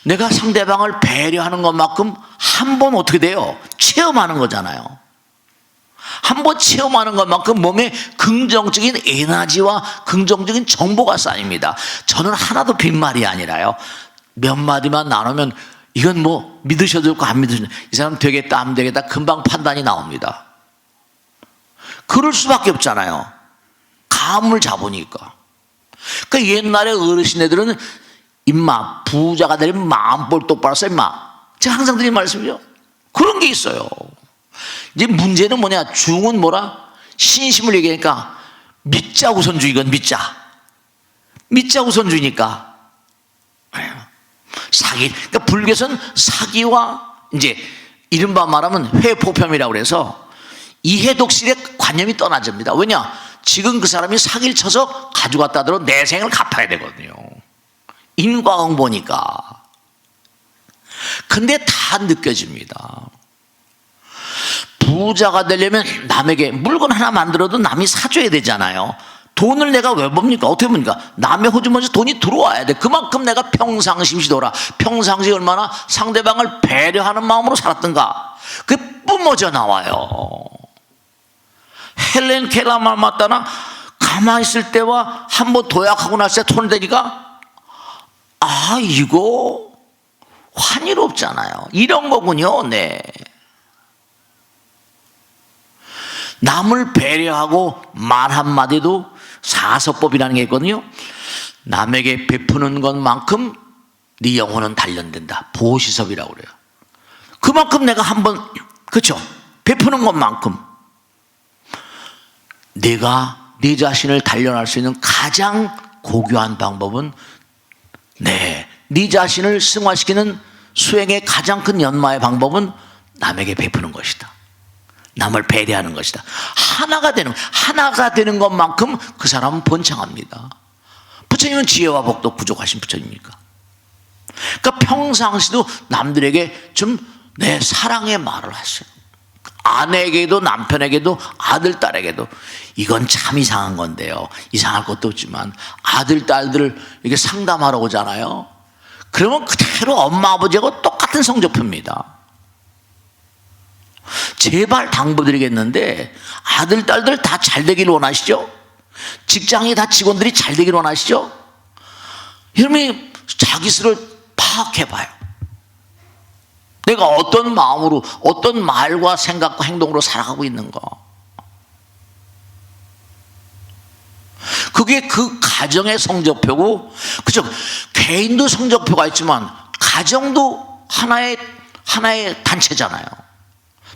내가 상대방을 배려하는 것만큼 한 번 어떻게 돼요? 체험하는 거잖아요. 한 번 체험하는 것만큼 몸에 긍정적인 에너지와 긍정적인 정보가 쌓입니다. 저는 하나도 빈말이 아니라요, 몇 마디만 나누면 이건 뭐 믿으셔도 좋고 안 믿으셔도 좋고, 이 사람 되겠다 안 되겠다 금방 판단이 나옵니다. 그럴 수밖에 없잖아요. 감을 잡으니까. 그 옛날에 어르신애들은 임마 부자가 되면 마음볼 똑바로 써 임마. 제가 항상 드리는 말씀이죠. 그런 게 있어요. 이제 문제는 뭐냐? 중은 뭐라? 신심을 얘기하니까 믿자 우선주의건 믿자 우선주의니까 사기. 그러니까 불교에서는 사기와 이제 이른바 말하면 회포편이라고 그래서 이해독실의 관념이 떠나집니다. 왜냐? 지금 그 사람이 사기를 쳐서 가져갔다 하더라도 내 생을 갚아야 되거든요. 인과응 보니까. 근데 다 느껴집니다. 부자가 되려면 남에게 물건 하나 만들어도 남이 사줘야 되잖아요. 돈을 내가 왜 봅니까? 어떻게 봅니까? 남의 호주머니에서 돈이 들어와야 돼. 그만큼 내가 평상심시도라. 평상시 얼마나 상대방을 배려하는 마음으로 살았던가. 그게 뿜어져 나와요. 헬렌 켈러 말 맞다나 가만히 있을 때와 한번 도약하고 났을 때 손을 대니까 아, 이거 환희롭잖아요. 이런 거군요. 네. 남을 배려하고 말 한마디도 사서법이라는 게 있거든요. 남에게 베푸는 것만큼 네 영혼은 단련된다. 보시섭이라고 그래요. 그만큼 내가 한번, 그렇죠? 베푸는 것만큼 내가 네 자신을 단련할 수 있는 가장 고귀한 방법은 네 자신을 승화시키는 수행의 가장 큰 연마의 방법은 남에게 베푸는 것이다. 남을 배려하는 것이다. 하나가 되는 것만큼 그 사람은 번창합니다. 부처님은 지혜와 복도 부족하신 부처님입니까? 그러니까 평상시도 남들에게 좀 내 사랑의 말을 하세요. 아내에게도 남편에게도 아들 딸에게도. 이건 참 이상한 건데요, 이상할 것도 없지만 아들 딸들을 이렇게 상담하러 오잖아요. 그러면 그대로 엄마 아버지하고 똑같은 성적표입니다. 제발 당부드리겠는데 아들 딸들 다 잘 되길 원하시죠? 직장이 다 직원들이 잘 되길 원하시죠? 여러분이 자기 스스로를 파악해봐요. 내가 어떤 마음으로 어떤 말과 생각과 행동으로 살아가고 있는가. 그게 그 가정의 성적표고, 그죠? 개인도 성적표가 있지만 가정도 하나의 단체잖아요.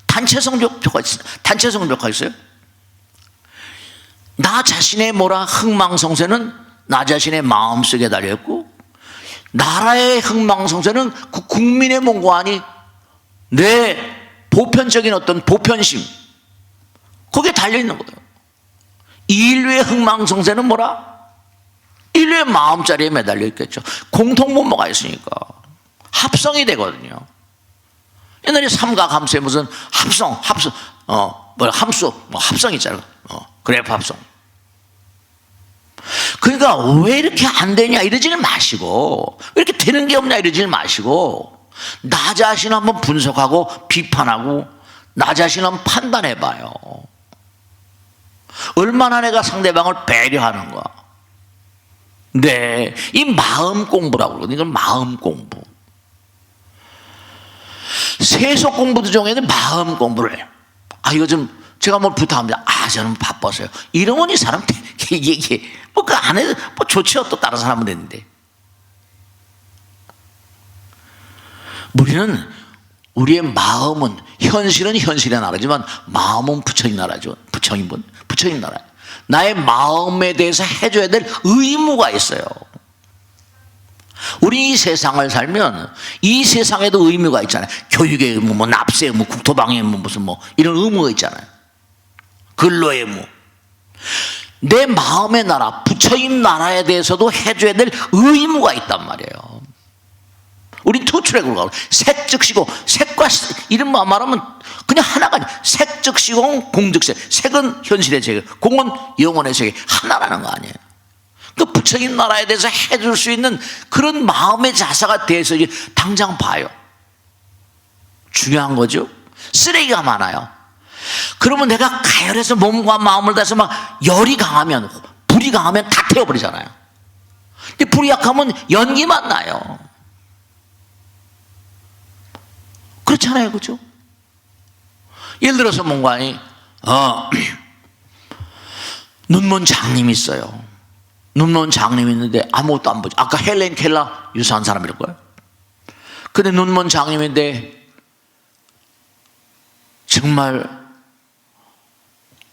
단체 성적표가 있어요. 단체 성적표가 있어요. 나 자신의 흥망성쇠는 나 자신의 마음속에 달려있고, 나라의 흥망성쇠는 그 국민의 몽고하니 내 보편적인 어떤 보편심, 거기에 달려있는 거예요. 인류의 흥망성쇠는 인류의 마음자리에 매달려 있겠죠. 공통분모가 있으니까 합성이 되거든요. 옛날에 삼각함수에 무슨 함수 합성 있잖아요. 그래프 합성. 그러니까 왜 이렇게 안 되냐 이러지는 마시고, 왜 이렇게 되는 게 없냐 이러지는 마시고, 나 자신 한번 분석하고 비판하고 나 자신 한번 판단해 봐요. 얼마나 내가 상대방을 배려하는가. 네, 이 마음 공부라고 그러거든요. 이건 마음 공부. 세속 공부도 종에는 마음 공부를 해요. 이거 좀 제가 뭘 부탁합니다. 저는 바빠서요. 이러면 이 사람 이게 그 안에 좋지요. 또 다른 사람은 됐는데. 우리의 마음은 현실은 현실의 나라지만 마음은 부처님 나라죠. 부처님 나라. 나의 마음에 대해서 해줘야 될 의무가 있어요. 우리 이 세상을 살면 이 세상에도 의무가 있잖아요. 교육의 의무, 납세의 의무, 국토방의 의무, 무슨 이런 의무가 있잖아요. 근로의 의무. 내 마음의 나라, 부처님 나라에 대해서도 해줘야 될 의무가 있단 말이에요. 우리 투트랙으로 가고, 색즉시공, 색과 이런 말하면 그냥 하나가 아니에요. 색즉시공, 공즉색. 색은 현실의 세계, 공은 영혼의 세계. 하나라는 거 아니에요. 그 부처님 나라에 대해서 해줄 수 있는 그런 마음의 자세가 돼서 당장 봐요. 중요한 거죠. 쓰레기가 많아요. 그러면 내가 가열해서 몸과 마음을 다해서 열이 강하면, 불이 강하면 다 태워버리잖아요. 근데 불이 약하면 연기만 나요. 그렇잖아요, 그죠? 예를 들어서 뭔가니 눈먼 장님이 있어요. 눈먼 장님이 있는데 아무것도 안 보죠. 아까 헬렌 켈러 유사한 사람일 거예요. 근데 눈먼 장님인데 정말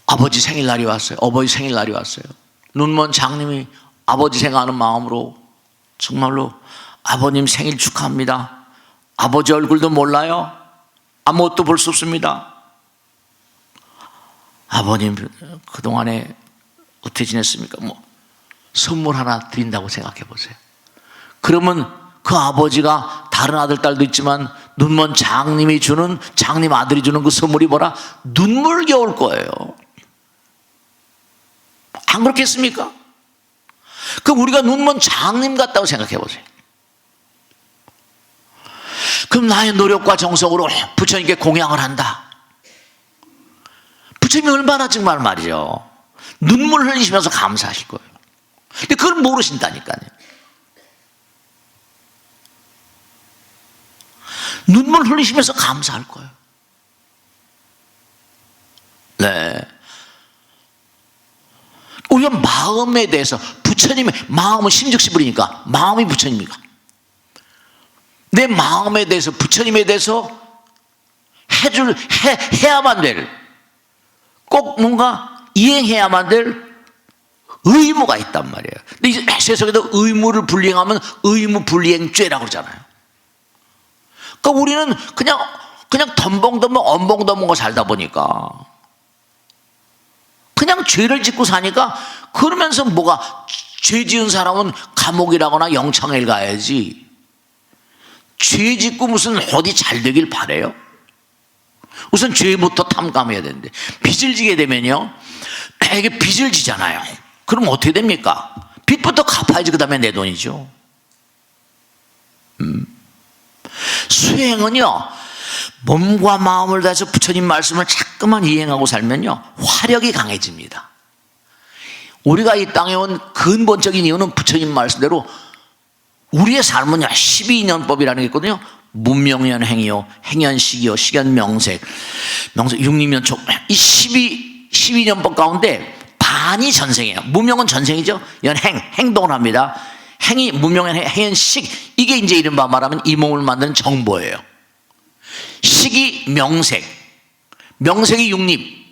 아버지 생일날이 왔어요. 어버이 생일날이 왔어요. 눈먼 장님이 아버지 생각하는 마음으로 정말로 아버님 생일 축하합니다. 아버지 얼굴도 몰라요. 아무것도 볼 수 없습니다. 아버님 그동안에 어떻게 지냈습니까? 선물 하나 드린다고 생각해 보세요. 그러면 그 아버지가 다른 아들, 딸도 있지만 눈먼 장님이 주는, 장님 아들이 주는 그 선물이 뭐라? 눈물겨울 거예요. 안 그렇겠습니까? 그럼 우리가 눈먼 장님 같다고 생각해 보세요. 그럼 나의 노력과 정성으로 부처님께 공양을 한다. 부처님이 얼마나 정말 말이죠, 눈물 흘리시면서 감사하실 거예요. 근데 그걸 모르신다니까요. 눈물 흘리시면서 감사할 거예요. 네. 우리가 마음에 대해서, 부처님의 마음은 심즉시불이니까 마음이 부처님이니까 내 마음에 대해서, 부처님에 대해서 해야만 될, 꼭 뭔가 이행해야만 될 의무가 있단 말이에요. 근데 이 세상에도 의무를 불이행하면 의무불이행죄라고 그러잖아요. 그러니까 우리는 그냥 덤벙덤벙 엄벙덤벙 살다 보니까, 그냥 죄를 짓고 사니까, 그러면서 뭐가, 죄 지은 사람은 감옥이라거나 영창에 가야지, 죄 짓고 무슨 어디 잘 되길 바래요? 우선 죄부터 탐감해야 되는데, 빚을 지게 되면요, 이게 빚을 지잖아요. 그럼 어떻게 됩니까? 빚부터 갚아야지 그 다음에 내 돈이죠. 수행은요, 몸과 마음을 다해서 부처님 말씀을 자꾸만 이행하고 살면요, 화력이 강해집니다. 우리가 이 땅에 온 근본적인 이유는 부처님 말씀대로 우리의 삶은요, 12년법이라는 게 있거든요. 문명년 행이요, 행연식이요, 식연명색, 육림연촉, 이 12년법 가운데 반이 전생이에요. 문명은 전생이죠. 행동을 합니다. 행이, 문명은 행연식, 이게 이제 이른바 말하면 이 몸을 만드는 정보예요. 식이 명색, 명색이 육림,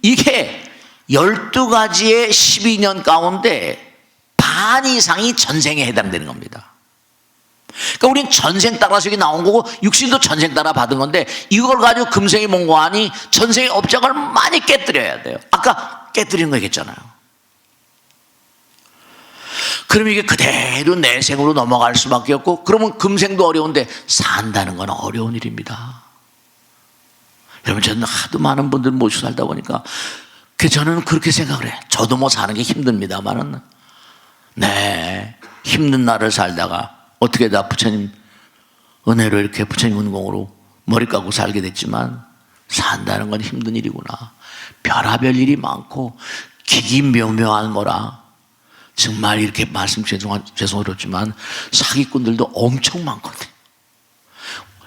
이게 12가지의 12년 가운데 반 이상이 전생에 해당되는 겁니다. 그러니까 우리는 전생 따라서 이게 나온 거고, 육신도 전생 따라 받은 건데, 이걸 가지고 금생이 뭔고 하니 전생의 업장을 많이 깨뜨려야 돼요. 아까 깨뜨리는 거 얘기했잖아요. 그럼 이게 그대로 내생으로 넘어갈 수밖에 없고, 그러면 금생도 어려운데 산다는 건 어려운 일입니다. 여러분, 저는 하도 많은 분들 모시고 살다 보니까 저는 그렇게 생각을 해요. 저도 뭐 사는 게 힘듭니다만은, 네, 힘든 날을 살다가 어떻게 다 부처님 은혜로 이렇게 부처님 은공으로 머리 감고 살게 됐지만, 산다는 건 힘든 일이구나. 별하별 일이 많고 기기묘묘한 거라. 정말 이렇게 말씀 죄송스럽지만 사기꾼들도 엄청 많거든요.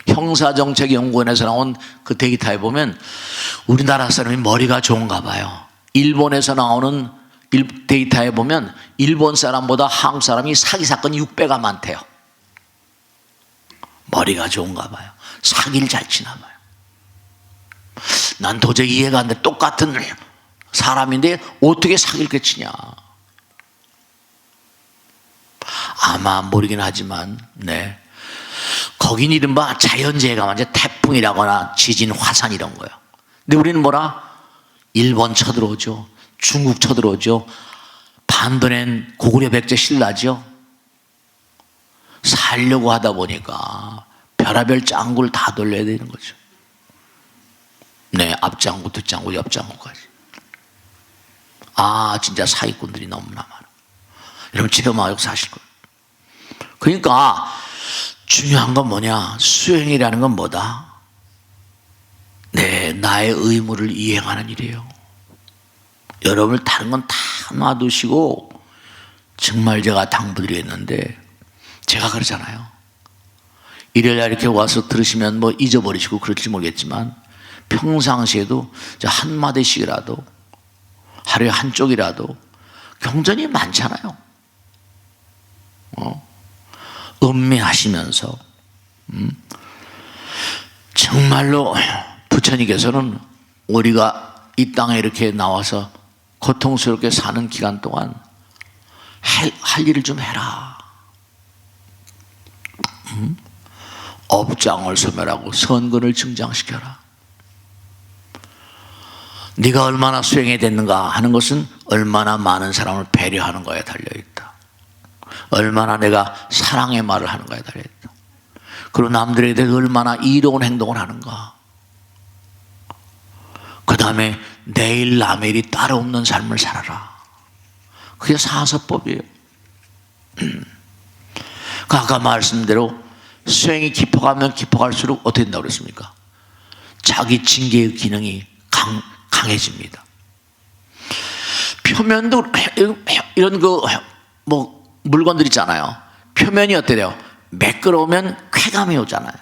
형사정책연구원에서 나온 그 데이터에 보면 우리나라 사람이 머리가 좋은가 봐요. 일본에서 나오는 데이터에 보면 일본 사람보다 한국 사람이 사기 사건이 6배가 많대요. 머리가 좋은가 봐요. 사기를 잘 치나 봐요. 난 도저히 이해가 안 돼. 똑같은 사람인데 어떻게 사기를 치냐. 아마 모르긴 하지만, 네, 거긴 이른바 자연재해가 완전 태풍이라거나 지진, 화산 이런 거예요. 근데 우리는 뭐라? 일본 쳐들어오죠. 중국 쳐들어오죠. 반도낸 고구려 백제 신라죠. 살려고 하다 보니까 별하별 짱구를 다 돌려야 되는 거죠. 네, 앞장구, 뒷장구, 옆장구까지. 아, 진짜 사기꾼들이 너무나 많아. 여러분 체험하고 사실 거예요. 그러니까 중요한 건 뭐냐? 수행이라는 건 뭐다? 네, 나의 의무를 이행하는 일이에요. 여러분을 다른 건 다 놔두시고, 정말 제가 당부드리겠는데, 제가 그러잖아요. 일요일날 이렇게 와서 들으시면 뭐 잊어버리시고 그럴지 모르겠지만, 평상시에도 한마디씩이라도, 하루에 한쪽이라도 경전이 많잖아요. 음미하시면서, 정말로 부처님께서는 우리가 이 땅에 이렇게 나와서 고통스럽게 사는 기간 동안 할 일을 좀 해라. 업장을 소멸하고 선근을 증장시켜라. 네가 얼마나 수행이 됐는가 하는 것은 얼마나 많은 사람을 배려하는 거에 달려있다. 얼마나 내가 사랑의 말을 하는가에 달려있다. 그리고 남들에 대해 얼마나 이로운 행동을 하는가. 그 다음에 내일 남의 일이 따로 없는 삶을 살아라. 그게 사서법이에요. 아까 말씀대로 수행이 깊어가면 깊어갈수록 어떻게 된다고 그랬습니까? 자기 징계의 기능이 강해집니다. 표면도 이런 물건들 있잖아요. 표면이 어때요? 매끄러우면 쾌감이 오잖아요.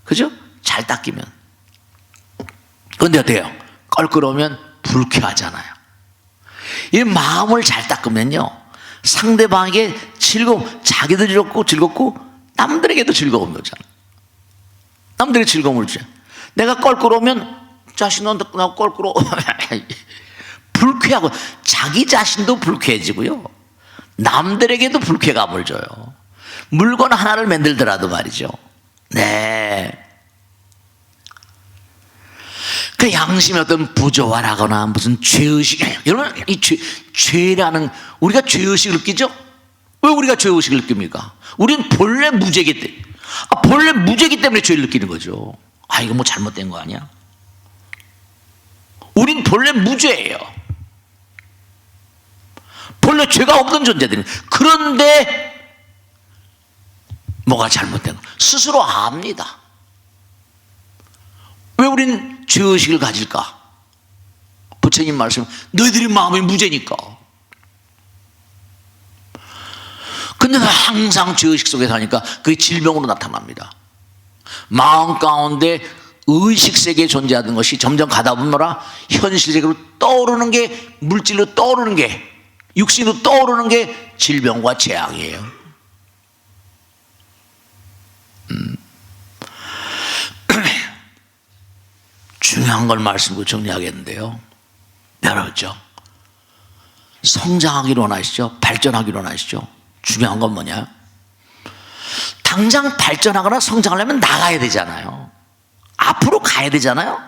그죠? 잘 닦이면. 그런데 어때요? 껄끄러우면 불쾌하잖아요. 이 마음을 잘 닦으면요, 상대방에게 자기도 즐겁고 남들에게도 즐거움이 오잖아요. 남들에게 즐거움을 주죠. 내가 껄끄러우면 자신도 나 껄끄러워 불쾌하고, 자기 자신도 불쾌해지고요, 남들에게도 불쾌감을 줘요. 물건 하나를 만들더라도 말이죠. 네. 그 양심의 어떤 부조화라거나 무슨 죄의식, 여러분, 이 죄라는, 우리가 죄의식을 느끼죠? 왜 우리가 죄의식을 느낍니까? 우리는 본래 무죄이기 때문에. 본래 무죄이기 때문에 죄를 느끼는 거죠. 이거 뭐 잘못된 거 아니야? 우린 본래 무죄예요. 본래 죄가 없는 존재들은. 그런데 뭐가 잘못된 거 스스로 압니다. 왜 우린 죄의식을 가질까? 부처님 말씀, 너희들의 마음이 무죄니까. 근데 항상 죄의식 속에 사니까 그게 질병으로 나타납니다. 마음 가운데 의식세계에 존재하던 것이 점점 가다 보면 현실적으로 떠오르는 게, 물질로 떠오르는 게, 육신으로 떠오르는 게 질병과 재앙이에요. 중요한 걸 말씀으로 정리하겠는데요. 여러분죠, 성장하기를 원하시죠? 발전하기를 원하시죠? 중요한 건 뭐냐? 당장 발전하거나 성장하려면 나가야 되잖아요. 앞으로 가야 되잖아요.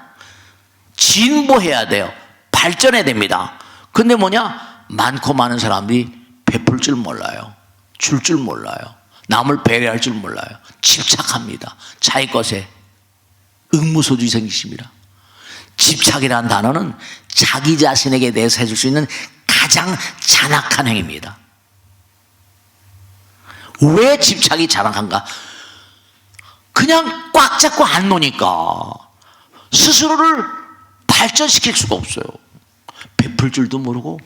진보해야 돼요. 발전해야 됩니다. 근데 뭐냐? 많고 많은 사람들이 베풀 줄 몰라요. 줄 줄 몰라요. 남을 배려할 줄 몰라요. 집착합니다. 자기 것에 응무소주의 생기십니다. 집착이라는 단어는 자기 자신에게 대해서 해줄 수 있는 가장 잔악한 행위입니다. 왜 집착이 잔악한가? 그냥 꽉 잡고 안 노니까 스스로를 발전시킬 수가 없어요. 베풀 줄도 모르고,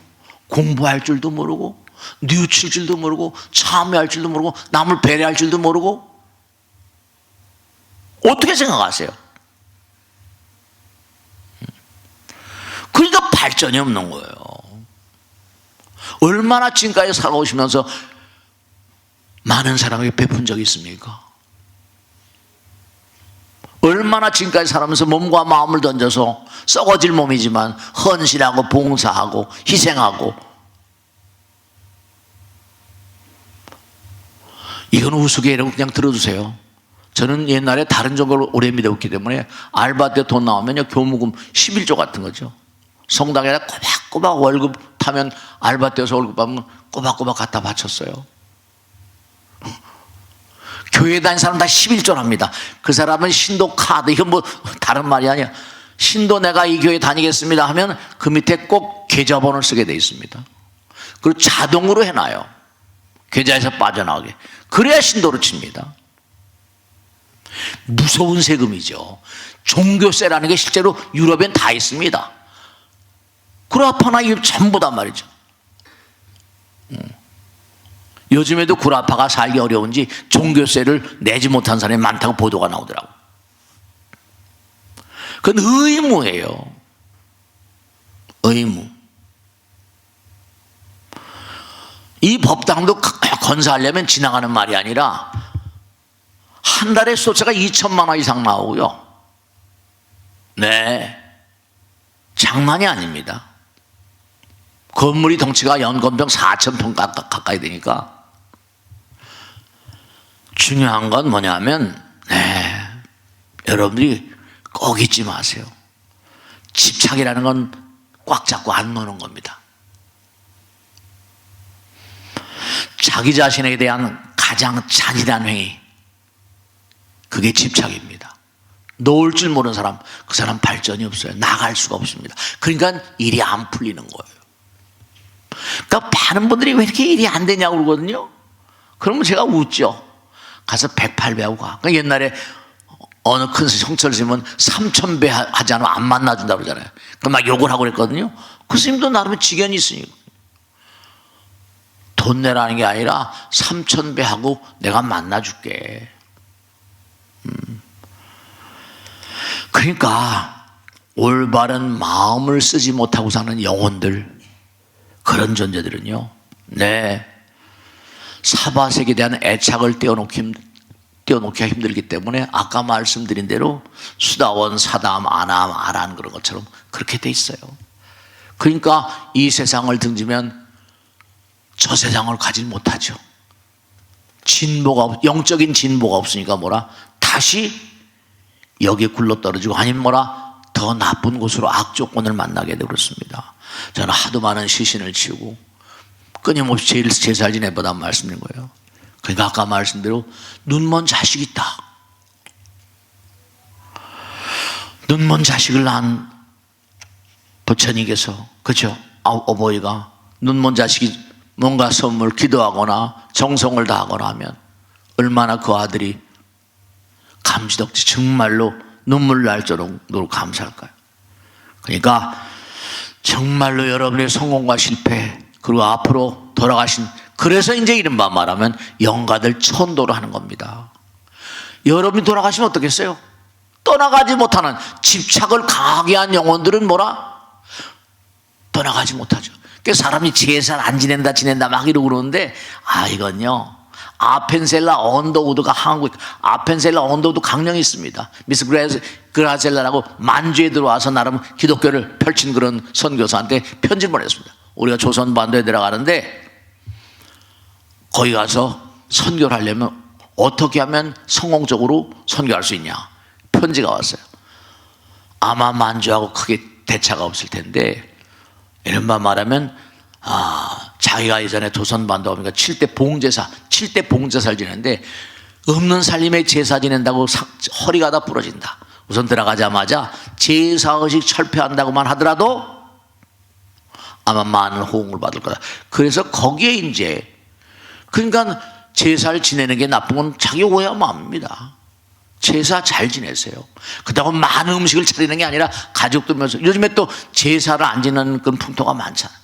공부할 줄도 모르고, 뉘우칠 줄도 모르고, 참여할 줄도 모르고, 남을 배려할 줄도 모르고. 어떻게 생각하세요? 그러니까 발전이 없는 거예요. 얼마나 지금까지 살아오시면서 많은 사람에게 베푼 적이 있습니까? 얼마나 지금까지 살아면서 몸과 마음을 던져서 썩어질 몸이지만 헌신하고 봉사하고 희생하고. 이건 우스갯소리라고 그냥 들어주세요. 저는 옛날에 다른 종교를 오래 믿었기 때문에 알바 때 돈 나오면요, 교무금 11조 같은 거죠. 성당에다 꼬박꼬박 월급 타면, 알바 때에서 월급 받으면 꼬박꼬박 갖다 바쳤어요. 교회 다니는 사람 다 11조랍니다. 그 사람은 신도 카드, 이건 뭐 다른 말이 아니야. 신도 내가 이 교회 다니겠습니다 하면 그 밑에 꼭 계좌번호를 쓰게 돼 있습니다. 그리고 자동으로 해놔요. 계좌에서 빠져나오게. 그래야 신도를 칩니다. 무서운 세금이죠. 종교세라는 게 실제로 유럽엔 다 있습니다. 구라파나 이거 전부 다 말이죠. 요즘에도 구라파가 살기 어려운지 종교세를 내지 못한 사람이 많다고 보도가 나오더라고요. 그건 의무예요. 의무. 이 법당도 건설하려면 지나가는 말이 아니라 한 달에 소재가 2천만 원 이상 나오고요. 네, 장난이 아닙니다. 건물이 덩치가 연건병 4,000평 가까이 되니까. 중요한 건 뭐냐면, 여러분들이 꼭 잊지 마세요. 집착이라는 건 꽉 잡고 안 노는 겁니다. 자기 자신에 대한 가장 잔인한 행위, 그게 집착입니다. 놓을 줄 모르는 사람, 그 사람 발전이 없어요. 나갈 수가 없습니다. 그러니까 일이 안 풀리는 거예요. 그러니까 많은 분들이 왜 이렇게 일이 안 되냐고 그러거든요. 그러면 제가 웃죠. 가서 108배 하고 가. 그러니까 옛날에 어느 큰 성철 스님은 3000배 하지 않으면 안 만나준다고 그러잖아요. 그럼 막 욕을 하고 그랬거든요. 그 스님도 나름의 지견이 있으니까. 돈 내라는 게 아니라 3000배 하고 내가 만나줄게. 그러니까 올바른 마음을 쓰지 못하고 사는 영혼들, 그런 존재들은요, 사바색에 대한 애착을 떼어놓기가 힘들기 때문에 아까 말씀드린 대로 수다원, 사담, 아남, 아란 그런 것처럼 그렇게 돼 있어요. 그러니까 이 세상을 등지면 저 세상을 가질 못하죠. 영적인 진보가 없으니까 다시 여기에 굴러떨어지고 아니면 더 나쁜 곳으로 악조건을 만나게 되고 그렇습니다. 저는 하도 많은 시신을 치우고 끊임없이 제사를 지내보다 말씀드린 거예요. 그러니까 아까 말씀대로 눈먼 자식이 있다. 눈먼 자식을 낳은 부처님께서, 그죠? 어버이가 눈먼 자식이 뭔가 선물 기도하거나 정성을 다하거나 하면 얼마나 그 아들이 감지덕지 정말로 눈물 날 정도로 감사할까요? 그러니까 정말로 여러분의 성공과 실패, 그리고 앞으로 돌아가신, 그래서 이제 이른바 말하면 영가들 천도를 하는 겁니다. 여러분이 돌아가시면 어떻겠어요? 떠나가지 못하는, 집착을 강하게 한 영혼들은 떠나가지 못하죠. 그래서 사람이 제사를 안 지낸다 막 이러고 그러는데, 이건요, 아펜셀라 언더우드가 아펜셀라 언더우드 강령이 있습니다. 미스 그라셀라라고 만주에 들어와서 나름 기독교를 펼친 그런 선교사한테 편지를 보냈습니다. 우리가 조선반도에 들어가는데 거기 가서 선교를 하려면 어떻게 하면 성공적으로 선교할 수 있냐, 편지가 왔어요. 아마 만주하고 크게 대차가 없을 텐데, 이른바 말하면 자기가 예전에 조선반도 오니까 7대 봉제사를 지내는데 없는 살림에 제사 지낸다고 허리가 다 부러진다. 우선 들어가자마자 제사의식 철폐한다고만 하더라도 아마 많은 호응을 받을 거다. 그래서 거기에 이제, 그러니까 제사를 지내는 게 나쁜 건 자기 오해야 마음입니다. 제사 잘 지내세요. 그렇다고 많은 음식을 차리는 게 아니라 가족들 면서, 요즘에 또 제사를 안 지내는 그런 풍토가 많잖아요.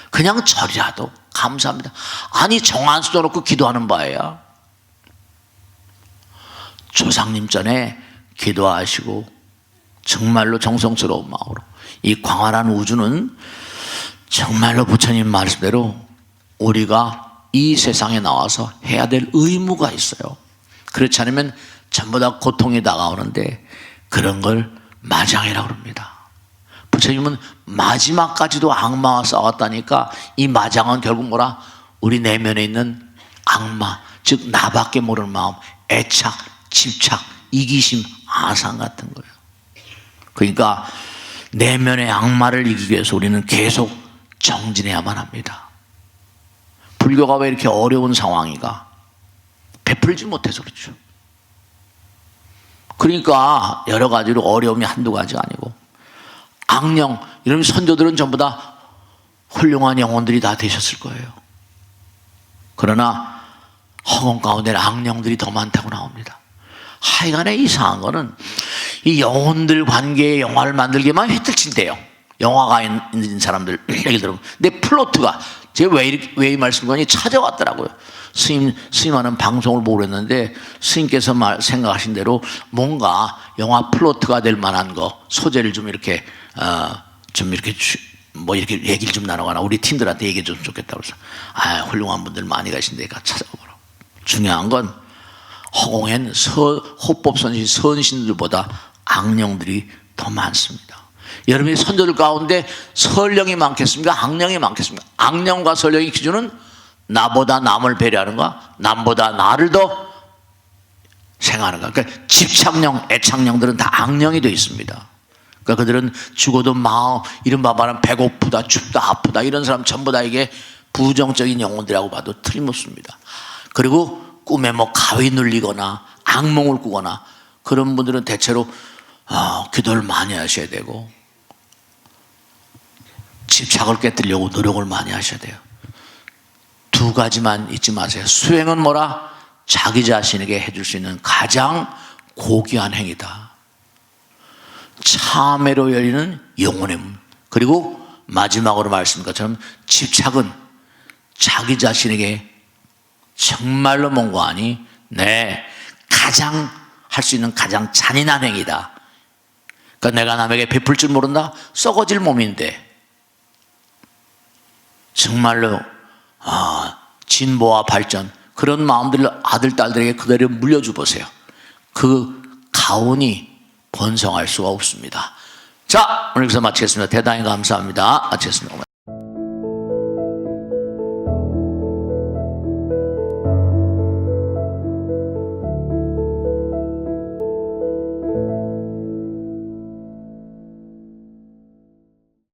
그냥 절이라도 감사합니다. 아니 정한수 줘놓고 기도하는 바에야 조상님 전에 기도하시고 정말로 정성스러운 마음으로, 이 광활한 우주는 정말로 부처님 말씀대로 우리가 이 세상에 나와서 해야 될 의무가 있어요. 그렇지 않으면 전부 다 고통이 다가오는데 그런 걸 마장이라고 합니다. 부처님은 마지막까지도 악마와 싸웠다니까, 이 마장은 결국 우리 내면에 있는 악마, 즉 나밖에 모르는 마음, 애착, 집착, 이기심, 아상 같은 거예요. 그러니까 내면의 악마를 이기기 위해서 우리는 계속 정진해야만 합니다. 불교가 왜 이렇게 어려운 상황인가? 베풀지 못해서 그렇죠. 그러니까 여러 가지로 어려움이 한두 가지가 아니고, 악령, 이런 선조들은 전부 다 훌륭한 영혼들이 다 되셨을 거예요. 그러나 허공 가운데는 악령들이 더 많다고 나옵니다. 하여간에 이상한 거는 이 영혼들 관계의 영화를 만들기만 획득친대요. 영화가 있는 사람들 얘기 들으면. 근데 플로트가, 제가 왜 이 말씀 거니 찾아왔더라고요. 스님하는 방송을 보고 그랬는데, 스님께서 생각하신 대로 뭔가 영화 플로트가 될 만한 소재를 좀 이렇게 이렇게 얘기를 좀 나누거나 우리 팀들한테 얘기해 줬으면 좋겠다고 해서, 훌륭한 분들 많이 가신데가 찾아보라고. 중요한 건 허공엔 호법선신 선신들보다 악령들이 더 많습니다. 여러분이 선조들 가운데 선령이 많겠습니까? 악령이 많겠습니까? 악령과 선령의 기준은 나보다 남을 배려하는가, 남보다 나를 더 생각하는가. 그러니까 집착령, 애착령들은 다 악령이 되어 있습니다. 그러니까 그들은 죽어도 마음, 이른바 말하면 배고프다, 춥다, 아프다, 이런 사람 전부 다 이게 부정적인 영혼들이라고 봐도 틀림없습니다. 그리고 꿈에 뭐 가위 눌리거나 악몽을 꾸거나 그런 분들은 대체로 기도를 많이 하셔야 되고 집착을 깨뜨리려고 노력을 많이 하셔야 돼요. 두 가지만 잊지 마세요. 수행은 뭐라? 자기 자신에게 해줄 수 있는 가장 고귀한 행위다. 참회로 열리는 영혼의 문. 그리고 마지막으로 말씀드린 것처럼 집착은 자기 자신에게 정말로 뭔가 아니 가장 할 수 있는 가장 잔인한 행위다. 그러니까 내가 남에게 베풀 줄 모른다? 썩어질 몸인데 정말로 진보와 발전 그런 마음들을 아들 딸들에게 그대로 물려줘 보세요. 그 가온이 번성할 수가 없습니다. 자, 오늘 여기서 마치겠습니다. 대단히 감사합니다. 마치겠습니다.